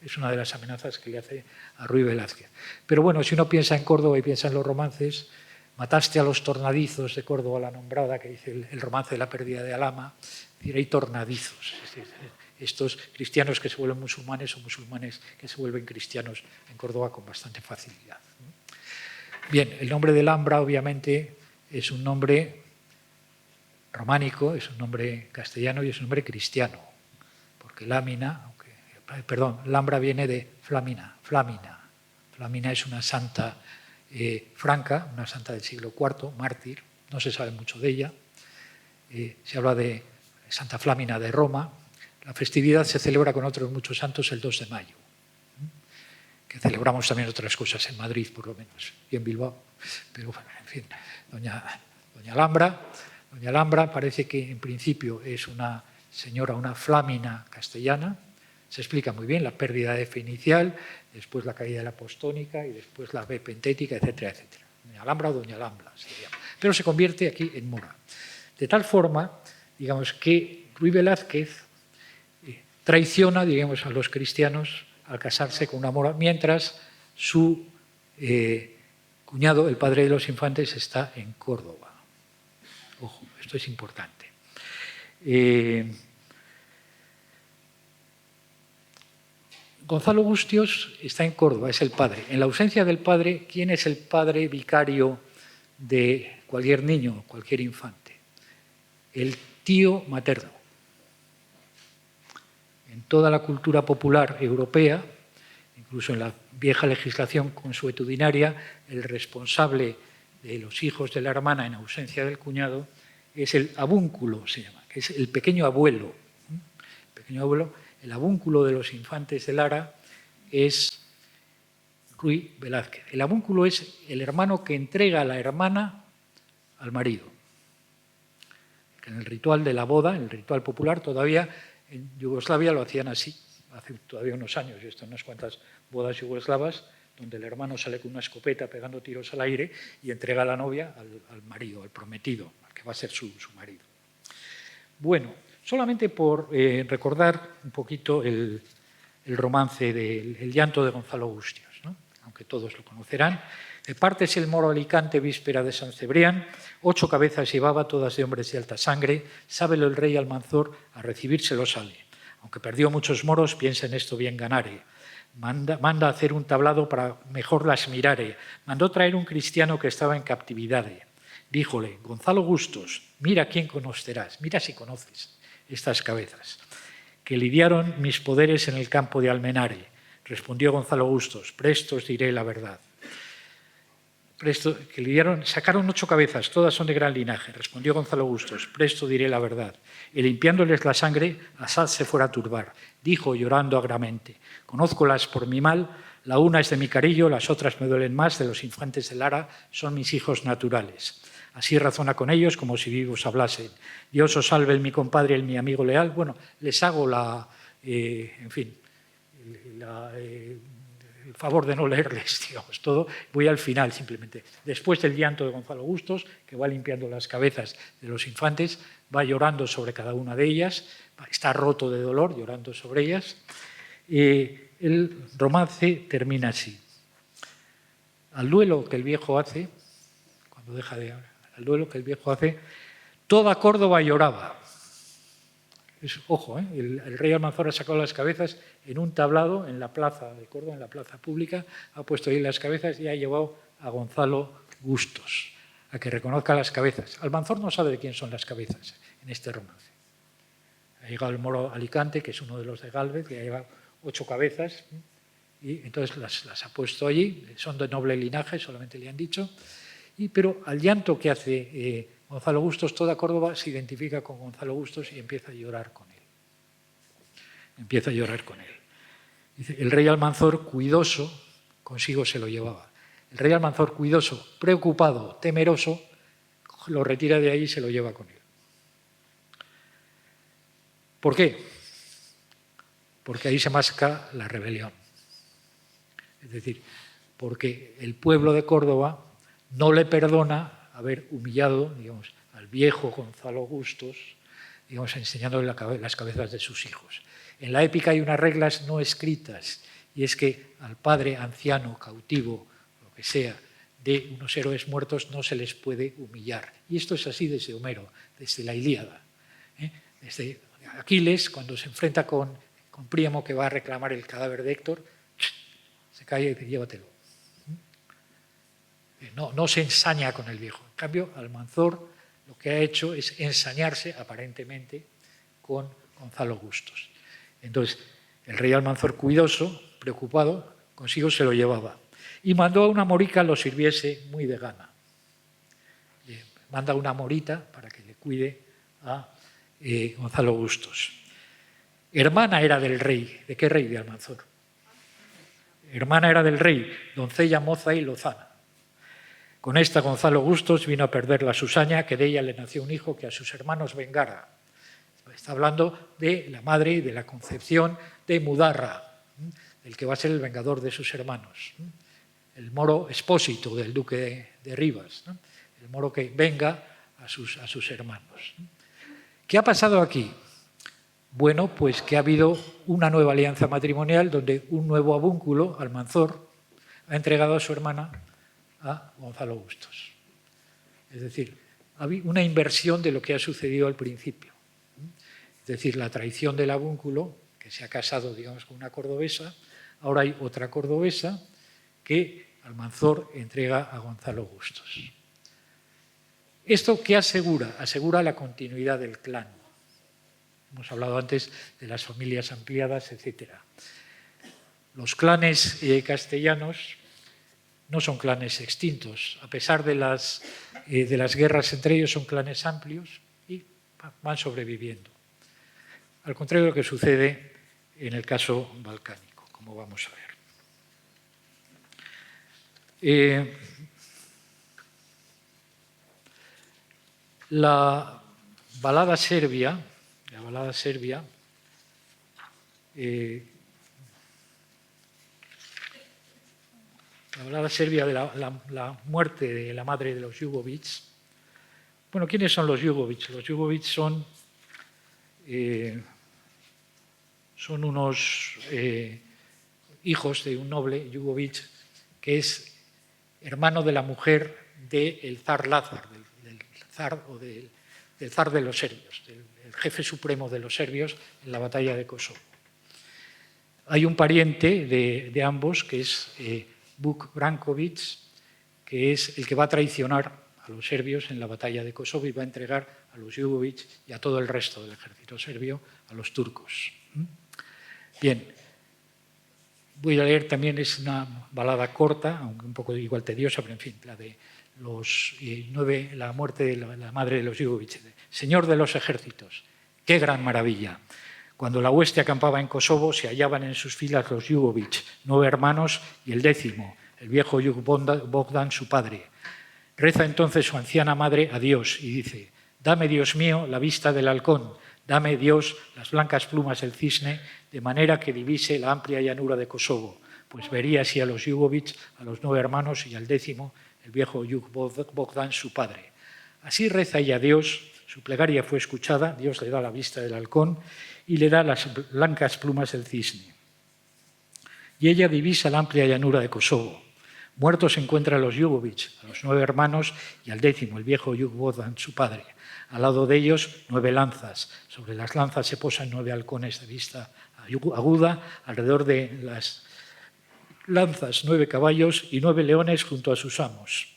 S2: Es una de las amenazas que le hace a Ruy Velázquez. Pero bueno, si uno piensa en Córdoba y piensa en los romances, mataste a los tornadizos de Córdoba la nombrada, que dice el romance de la pérdida de Alhama, es decir, hay tornadizos. Es decir, estos cristianos que se vuelven musulmanes o musulmanes que se vuelven cristianos en Córdoba con bastante facilidad. Bien, el nombre de Alhambra obviamente es un nombre románico, es un nombre castellano y es un nombre cristiano, porque Alhambra viene de Flamina. Flamina es una santa franca, una santa del siglo IV, mártir, no se sabe mucho de ella. Se habla de Santa Flamina de Roma. La festividad se celebra con otros muchos santos el 2 de mayo, que celebramos también otras cosas en Madrid, por lo menos, y en Bilbao. Pero bueno, en fin, doña Alhambra parece que en principio es una señora, una Flamina castellana. Se explica muy bien la pérdida de fe inicial, después la caída de la apostónica y después la B pentética, etcétera, etcétera. Doña Alhambra o doña Alhambra se llama. Pero se convierte aquí en mora. De tal forma, digamos, que Ruy Velázquez traiciona, digamos, a los cristianos al casarse con una mora, mientras su cuñado, el padre de los infantes, está en Córdoba. Ojo, esto es importante. Gonzalo Gustios está en Córdoba, es el padre. En la ausencia del padre, ¿quién es el padre vicario de cualquier niño, cualquier infante? El tío materno. En toda la cultura popular europea, incluso en la vieja legislación consuetudinaria, el responsable de los hijos de la hermana en ausencia del cuñado es el abúnculo, se llama, que es el pequeño abuelo. El abúnculo de los infantes de Lara es Ruy Velázquez. El abúnculo es el hermano que entrega a la hermana al marido. En el ritual de la boda, en el ritual popular, todavía en Yugoslavia lo hacían así, hace todavía unos años, y esto en unas cuantas bodas yugoslavas, donde el hermano sale con una escopeta pegando tiros al aire y entrega a la novia al marido, al prometido, al que va a ser su marido. Bueno, solamente por recordar un poquito el romance del llanto de Gonzalo Gustios, ¿no? Aunque todos lo conocerán. De partes el moro Alicante, víspera de San Cebrián, 8 cabezas llevaba, todas de hombres de alta sangre, sábelo el rey Almanzor, a recibírselo sale. Aunque perdió muchos moros, piensa en esto bien ganare. Manda hacer un tablado para mejor las mirare. Mandó traer un cristiano que estaba en captividad. Díjole, Gonzalo Gustos, mira quién conocerás, mira si conoces estas cabezas, que lidiaron mis poderes en el campo de Almenare. Respondió Gonzalo Gustos, presto os diré la verdad. Presto, que lidiaron, sacaron 8 cabezas, todas son de gran linaje. Respondió Gonzalo Gustos, presto diré la verdad. Y limpiándoles la sangre, Asad se fuera a turbar. Dijo, llorando agramente, conózcolas por mi mal, la una es de mi carillo, las otras me duelen más, de los infantes de Lara, son mis hijos naturales. Así razona con ellos como si vivos hablasen. Dios os salve, mi compadre, mi amigo leal. Bueno, les hago el favor de no leerles, digamos, todo. Voy al final, simplemente. Después del llanto de Gonzalo Gustos, que va limpiando las cabezas de los infantes, va llorando sobre cada una de ellas, está roto de dolor, llorando sobre ellas. El romance termina así. Al duelo que el viejo hace, cuando deja de hablar, al duelo que el viejo hace, toda Córdoba lloraba. Ojo, el rey Almanzor ha sacado las cabezas en un tablado en la plaza de Córdoba, en la plaza pública, ha puesto ahí las cabezas y ha llevado a Gonzalo Gustos. a que reconozca las cabezas. Almanzor no sabe de quién son las cabezas en este romance. Ha llegado el moro Alicante, que es uno de los de Gálvez, que ha llevado 8 cabezas, y entonces las ha puesto allí, son de noble linaje, solamente le han dicho, pero al llanto que hace Gonzalo Bustos, toda Córdoba se identifica con Gonzalo Bustos y empieza a llorar con él. Empieza a llorar con él. Dice, el rey Almanzor, cuidoso, consigo se lo llevaba. El rey Almanzor, cuidoso, preocupado, temeroso, lo retira de ahí y se lo lleva con él. ¿Por qué? Porque ahí se masca la rebelión. Es decir, porque el pueblo de Córdoba no le perdona haber humillado, digamos, al viejo Gonzalo Bustos, digamos, enseñándole las cabezas de sus hijos. En la épica hay unas reglas no escritas, y es que al padre anciano, cautivo, lo que sea, de unos héroes muertos no se les puede humillar. Y esto es así desde Homero, desde la Ilíada. Desde Aquiles, cuando se enfrenta con Príamo, que va a reclamar el cadáver de Héctor, se cae y dice, llévatelo. No se ensaña con el viejo. En cambio, Almanzor lo que ha hecho es ensañarse, aparentemente, con Gonzalo Bustos. Entonces, el rey Almanzor, cuidoso, preocupado, consigo se lo llevaba. Y mandó a una morica lo sirviese muy de gana. Le manda una morita para que le cuide a Gonzalo Bustos. Hermana era del rey. ¿De qué rey? De Almanzor. Hermana era del rey, doncella moza y lozana. Con esta Gonzalo Bustos vino a perder la Susaña, que de ella le nació un hijo que a sus hermanos vengara. Está hablando de la madre y de la concepción de Mudarra, el que va a ser el vengador de sus hermanos. El moro expósito del duque de Rivas, el moro que venga a sus hermanos. ¿Qué ha pasado aquí? Bueno, pues que ha habido una nueva alianza matrimonial donde un nuevo avúnculo, Almanzor, ha entregado a su hermana a Gonzalo Bustos. Es decir, ha habido una inversión de lo que ha sucedido al principio. Es decir, la traición del avúnculo, que se ha casado, digamos, con una cordobesa, ahora hay otra cordobesa que Almanzor entrega a Gonzalo Bustos. ¿Esto qué asegura? Asegura la continuidad del clan. Hemos hablado antes de las familias ampliadas, etc. Los clanes castellanos no son clanes extintos. A pesar de las guerras entre ellos, son clanes amplios y van sobreviviendo. Al contrario de lo que sucede en el caso balcánico, como vamos a ver. La balada serbia de la muerte de la madre de los Jugovic. Bueno, ¿quiénes son los Jugovic? Los Jugovic son unos hijos de un noble, Jugovic, que es hermano de la mujer del zar Lázar, del zar de los serbios, del jefe supremo de los serbios en la batalla de Kosovo. Hay un pariente de ambos, que es Vuk Brankovic, que es el que va a traicionar a los serbios en la batalla de Kosovo y va a entregar a los Jugovic y a todo el resto del ejército serbio a los turcos. Bien, voy a leer también, es una balada corta, aunque un poco igual tediosa, pero en fin, la de la muerte de la madre de los Jugovic. Señor de los ejércitos, qué gran maravilla. Cuando la hueste acampaba en Kosovo, se hallaban en sus filas los Jugovic, 9 hermanos y el 10º, el viejo Juk Bogdan, su padre. Reza entonces su anciana madre a Dios y dice: dame, Dios mío, la vista del halcón, dame, Dios, las blancas plumas del cisne, de manera que divise la amplia llanura de Kosovo, pues vería así a los Jugovic, a los 9 hermanos y al 10º, el viejo Juk Bogdan, su padre. Así reza ella a Dios, su plegaria fue escuchada, Dios le da la vista del halcón y le da las blancas plumas del cisne. Y ella divisa la amplia llanura de Kosovo. Muertos se encuentran los Jugovic, a los 9 hermanos y al 10º, el viejo Juk Bogdan, su padre. Al lado de ellos, 9 lanzas. Sobre las lanzas se posan 9 halcones de vista aguda. Alrededor de las lanzas, 9 caballos y 9 leones junto a sus amos.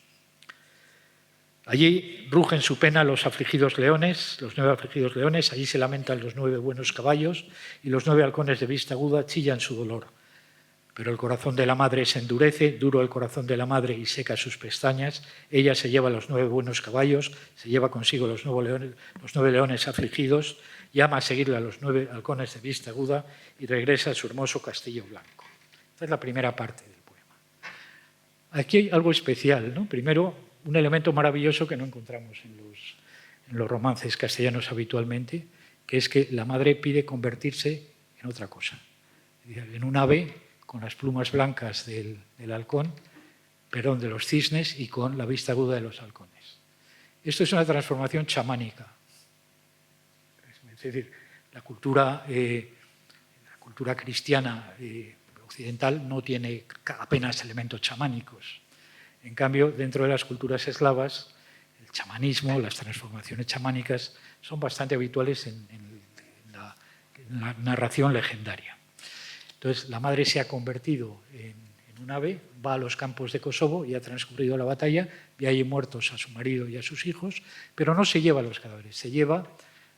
S2: Allí rugen su pena los afligidos leones, los 9 afligidos leones, allí se lamentan los 9 buenos caballos y los 9 halcones de vista aguda chillan su dolor. Pero el corazón de la madre se endurece, duro el corazón de la madre y seca sus pestañas. Ella se lleva los 9 buenos caballos, se lleva consigo los 9 leones afligidos, llama a seguirle a los 9 halcones de vista aguda y regresa a su hermoso castillo blanco. Esta es la primera parte del poema. Aquí hay algo especial, ¿no? Primero, un elemento maravilloso que no encontramos en los romances castellanos habitualmente, que es que la madre pide convertirse en otra cosa, en un ave con las plumas blancas del halcón, perdón, de los cisnes y con la vista aguda de los halcones. Esto es una transformación chamánica. Es decir, la cultura cristiana occidental no tiene apenas elementos chamánicos. En cambio, dentro de las culturas eslavas, el chamanismo, las transformaciones chamánicas son bastante habituales en la narración legendaria. Entonces, la madre se ha convertido en un ave, va a los campos de Kosovo y ha transcurrido la batalla, ve allí muertos a su marido y a sus hijos, pero no se lleva los cadáveres, se lleva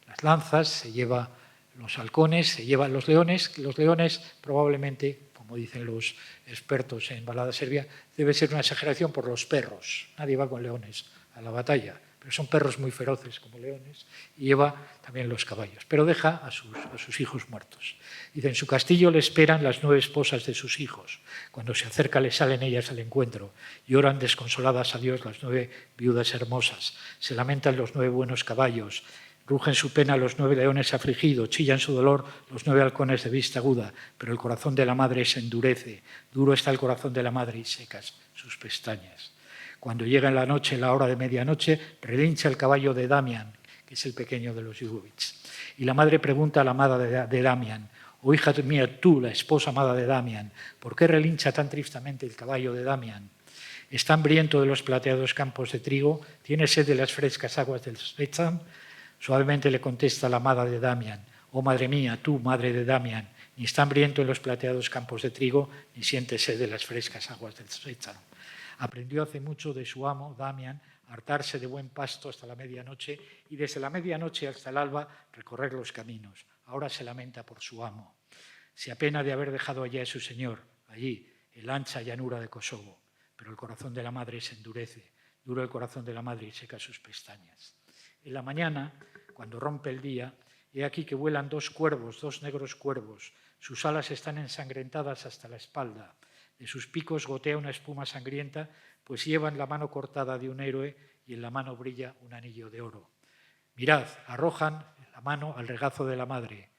S2: las lanzas, se lleva los halcones, se lleva los leones. Los leones probablemente, como dicen los expertos en balada serbia, debe ser una exageración por los perros. Nadie va con leones a la batalla, pero son perros muy feroces como leones, y lleva también los caballos, pero deja a sus hijos muertos. Dice, en su castillo le esperan las 9 esposas de sus hijos. Cuando se acerca le salen ellas al encuentro. Lloran desconsoladas a Dios las 9 viudas hermosas. Se lamentan los 9 buenos caballos. Rugen su pena los 9 leones afligidos. Chillan su dolor los 9 halcones de vista aguda. Pero el corazón de la madre se endurece. Duro está el corazón de la madre y secas sus pestañas. Cuando llega en la noche, la hora de medianoche, relincha el caballo de Damián, que es el pequeño de los Yugovich. Y la madre pregunta a la amada de Damián: «Oh, hija mía, tú, la esposa amada de Damián, ¿por qué relincha tan tristemente el caballo de Damián? ¿Está hambriento de los plateados campos de trigo? ¿Tiene sed de las frescas aguas del Svetzan?» Suavemente le contesta la amada de Damián: «Oh, madre mía, tú, madre de Damián, ni está hambriento en los plateados campos de trigo, ni siente sed de las frescas aguas del Svetzan. Aprendió hace mucho de su amo, Damián, a hartarse de buen pasto hasta la medianoche y desde la medianoche hasta el alba recorrer los caminos. Ahora se lamenta por su amo. Se apena de haber dejado allá a su señor, allí, en la ancha llanura de Kosovo. Pero el corazón de la madre se endurece, duro el corazón de la madre y seca sus pestañas. En la mañana, cuando rompe el día, he aquí que vuelan 2 cuervos, 2 negros cuervos. Sus alas están ensangrentadas hasta la espalda. De sus picos gotea una espuma sangrienta, pues llevan la mano cortada de un héroe y en la mano brilla un anillo de oro. Mirad, arrojan la mano al regazo de la madre.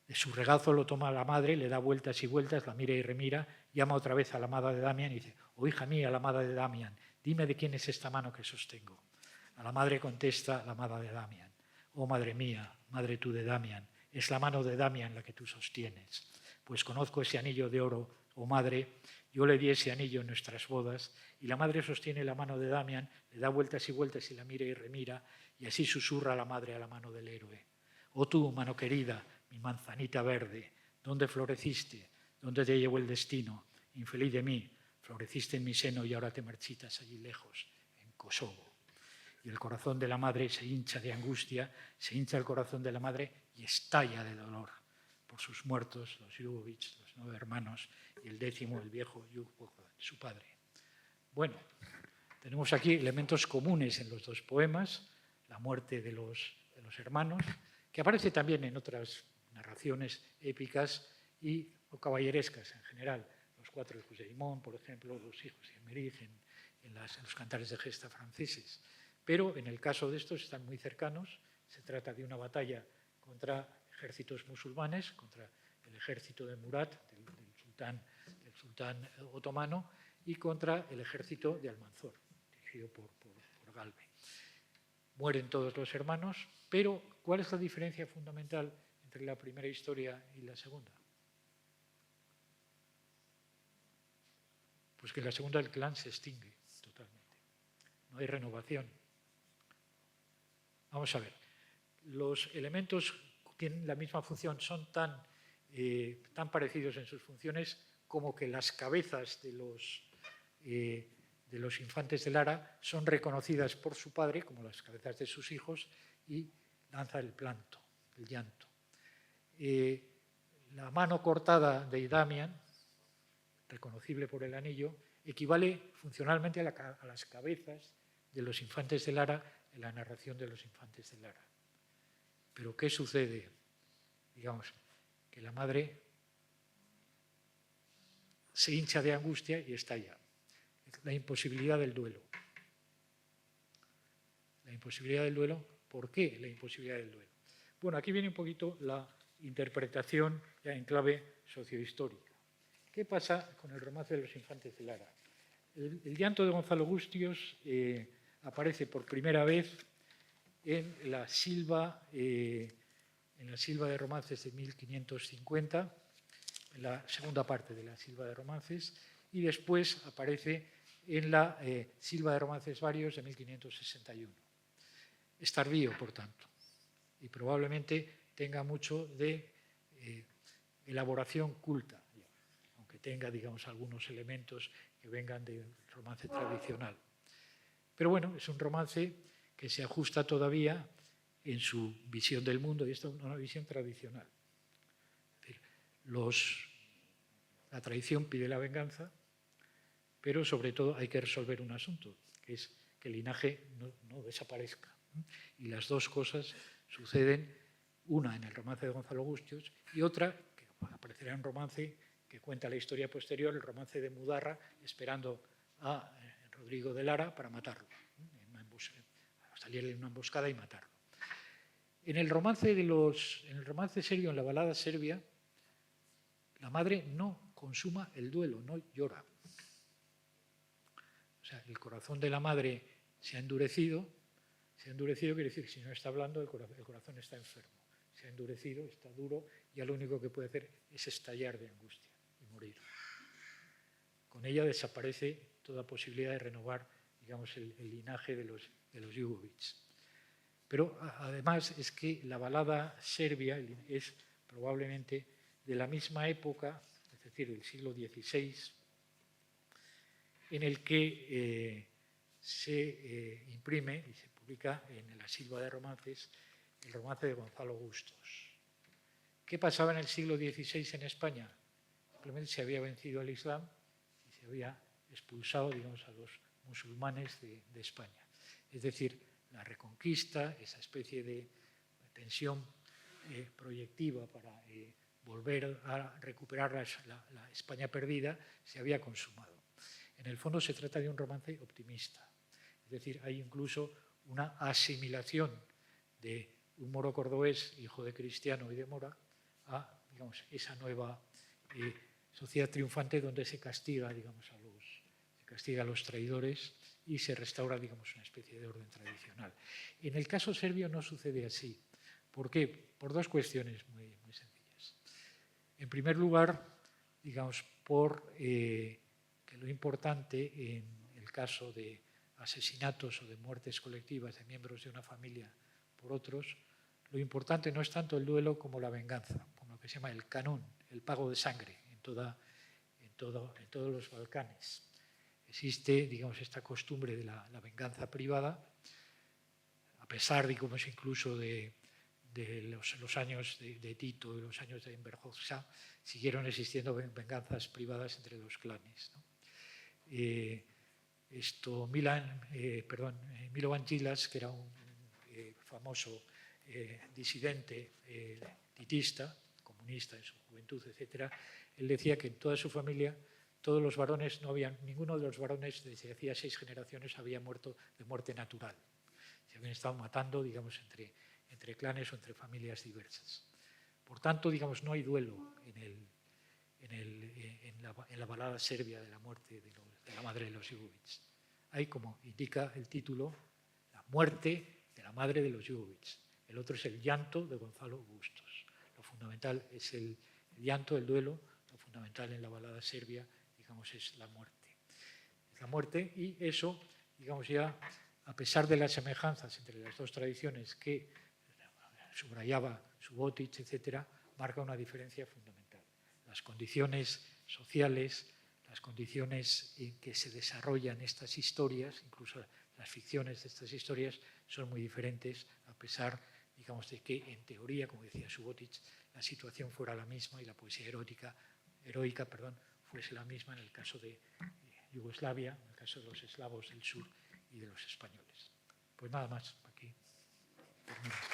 S2: De su regazo lo toma la madre, le da vueltas y vueltas, la mira y remira, llama otra vez a la amada de Damián y dice: «Oh, hija mía, la amada de Damián, dime de quién es esta mano que sostengo». A la madre contesta la amada de Damián: «Oh, madre mía, madre tú de Damián, es la mano de Damián la que tú sostienes. Pues conozco ese anillo de oro, oh madre, yo le di ese anillo en nuestras bodas». Y la madre sostiene la mano de Damián, le da vueltas y vueltas y la mira y remira, y así susurra la madre a la mano del héroe: «Oh tú, mano querida, mi manzanita verde, ¿dónde floreciste? ¿Dónde te llevó el destino? Infeliz de mí, floreciste en mi seno y ahora te marchitas allí lejos, en Kosovo». Y el corazón de la madre se hincha de angustia, se hincha el corazón de la madre y estalla de dolor por sus muertos, los Yugovich, los 9 hermanos, y el 10º, el viejo Yugov, su padre. Bueno, tenemos aquí elementos comunes en los 2 poemas: la muerte de los hermanos, que aparece también en otras narraciones épicas o caballerescas en general. Los 4 hijos de Imón, por ejemplo, los hijos de Emerich en los cantares de gesta franceses. Pero en el caso de estos están muy cercanos. Se trata de una batalla contra ejércitos musulmanes, contra el ejército de Murat, del sultán otomano, y contra el ejército de Almanzor, dirigido por Galbe. Mueren todos los hermanos, pero ¿cuál es la diferencia fundamental entre la primera historia y la segunda? Pues que en la segunda el clan se extingue totalmente. No hay renovación. Vamos a ver. Los elementos tienen la misma función, son tan parecidos en sus funciones como que las cabezas de de los infantes de Lara son reconocidas por su padre como las cabezas de sus hijos y lanza el llanto. La mano cortada de Damián, reconocible por el anillo, equivale funcionalmente a las cabezas de los infantes de Lara en la narración de los infantes de Lara. Pero ¿qué sucede? Digamos, que la madre se hincha de angustia y estalla. La imposibilidad del duelo. La imposibilidad del duelo. ¿Por qué la imposibilidad del duelo? Bueno, aquí viene un poquito la interpretación ya en clave sociohistórica. ¿Qué pasa con el romance de los infantes de Lara? El llanto de Gonzalo Gustios aparece por primera vez en la Silva de Romances de 1550, en la segunda parte de la Silva de Romances, y después aparece en la Silva de Romances Varios de 1561. Es tardío, por tanto, y probablemente tenga mucho de elaboración culta, aunque tenga, digamos, algunos elementos que vengan del romance tradicional. Pero bueno, es un romance que se ajusta todavía en su visión del mundo, y esta es una visión tradicional. Es decir, la tradición pide la venganza, pero sobre todo hay que resolver un asunto, que es que el linaje no desaparezca. Y las dos cosas suceden, una en el romance de Gonzalo Gustios y otra, que aparecerá en un romance que cuenta la historia posterior, el romance de Mudarra, esperando a Rodrigo de Lara para matarlo, salirle en una emboscada y matarlo. En el romance serbio, en la balada serbia, la madre no consuma el duelo, no llora. O sea, el corazón de la madre se ha endurecido quiere decir que si no está hablando, el corazón está enfermo. Se ha endurecido, está duro, y ya lo único que puede hacer es estallar de angustia y morir. Con ella desaparece toda posibilidad de renovar, digamos, el linaje de los Jugović. Pero además es que la balada serbia es probablemente de la misma época, es decir, del siglo XVI, en el que se imprime y se publica en la Silva de Romances el romance de Gonzalo Gustios. ¿Qué pasaba en el siglo XVI en España? Simplemente se había vencido el Islam y se había expulsado, digamos, a los musulmanes de España. Es decir, la reconquista, esa especie de tensión proyectiva para volver a recuperar la España perdida, se había consumado. En el fondo se trata de un romance optimista. Es decir, hay incluso una asimilación de un moro cordobés, hijo de cristiano y de mora, a, digamos, esa nueva sociedad triunfante donde se castiga, digamos, a los traidores y se restaura, digamos, una especie de orden tradicional. En el caso serbio no sucede así. ¿Por qué? Por dos cuestiones muy sencillas. En primer lugar, digamos, por que lo importante en el caso de asesinatos o de muertes colectivas de miembros de una familia por otros, lo importante no es tanto el duelo como la venganza, como lo que se llama el canún, el pago de sangre en todos los Balcanes. Existe, digamos, esta costumbre de la venganza privada, a pesar, digamos, incluso de los años de Tito y los años de Enver Hoxha, siguieron existiendo venganzas privadas entre los clanes, ¿no? Milovan Djilas, que era un famoso disidente titista, comunista en su juventud, etc., él decía que en toda su familia todos los varones, ninguno de los varones desde hacía 6 generaciones había muerto de muerte natural. Se habían estado matando, digamos, entre clanes o entre familias diversas. Por tanto, digamos, no hay duelo en la balada serbia de la muerte de la madre de los Jugović. Hay, como indica el título, la muerte de la madre de los Jugović. El otro es el llanto de Gonzalo Gustios. Lo fundamental es el llanto, el duelo. Lo fundamental en la balada serbia, digamos, es la muerte. Es la muerte, y eso, digamos, ya, a pesar de las semejanzas entre las dos tradiciones que subrayaba Subotic, etc., marca una diferencia fundamental. Las condiciones sociales, las condiciones en que se desarrollan estas historias, incluso las ficciones de estas historias, son muy diferentes, a pesar, digamos, de que en teoría, como decía Subotic, la situación fuera la misma y la poesía heroica, fuese la misma en el caso de Yugoslavia, en el caso de los eslavos del sur y de los españoles. Pues nada más, aquí termino.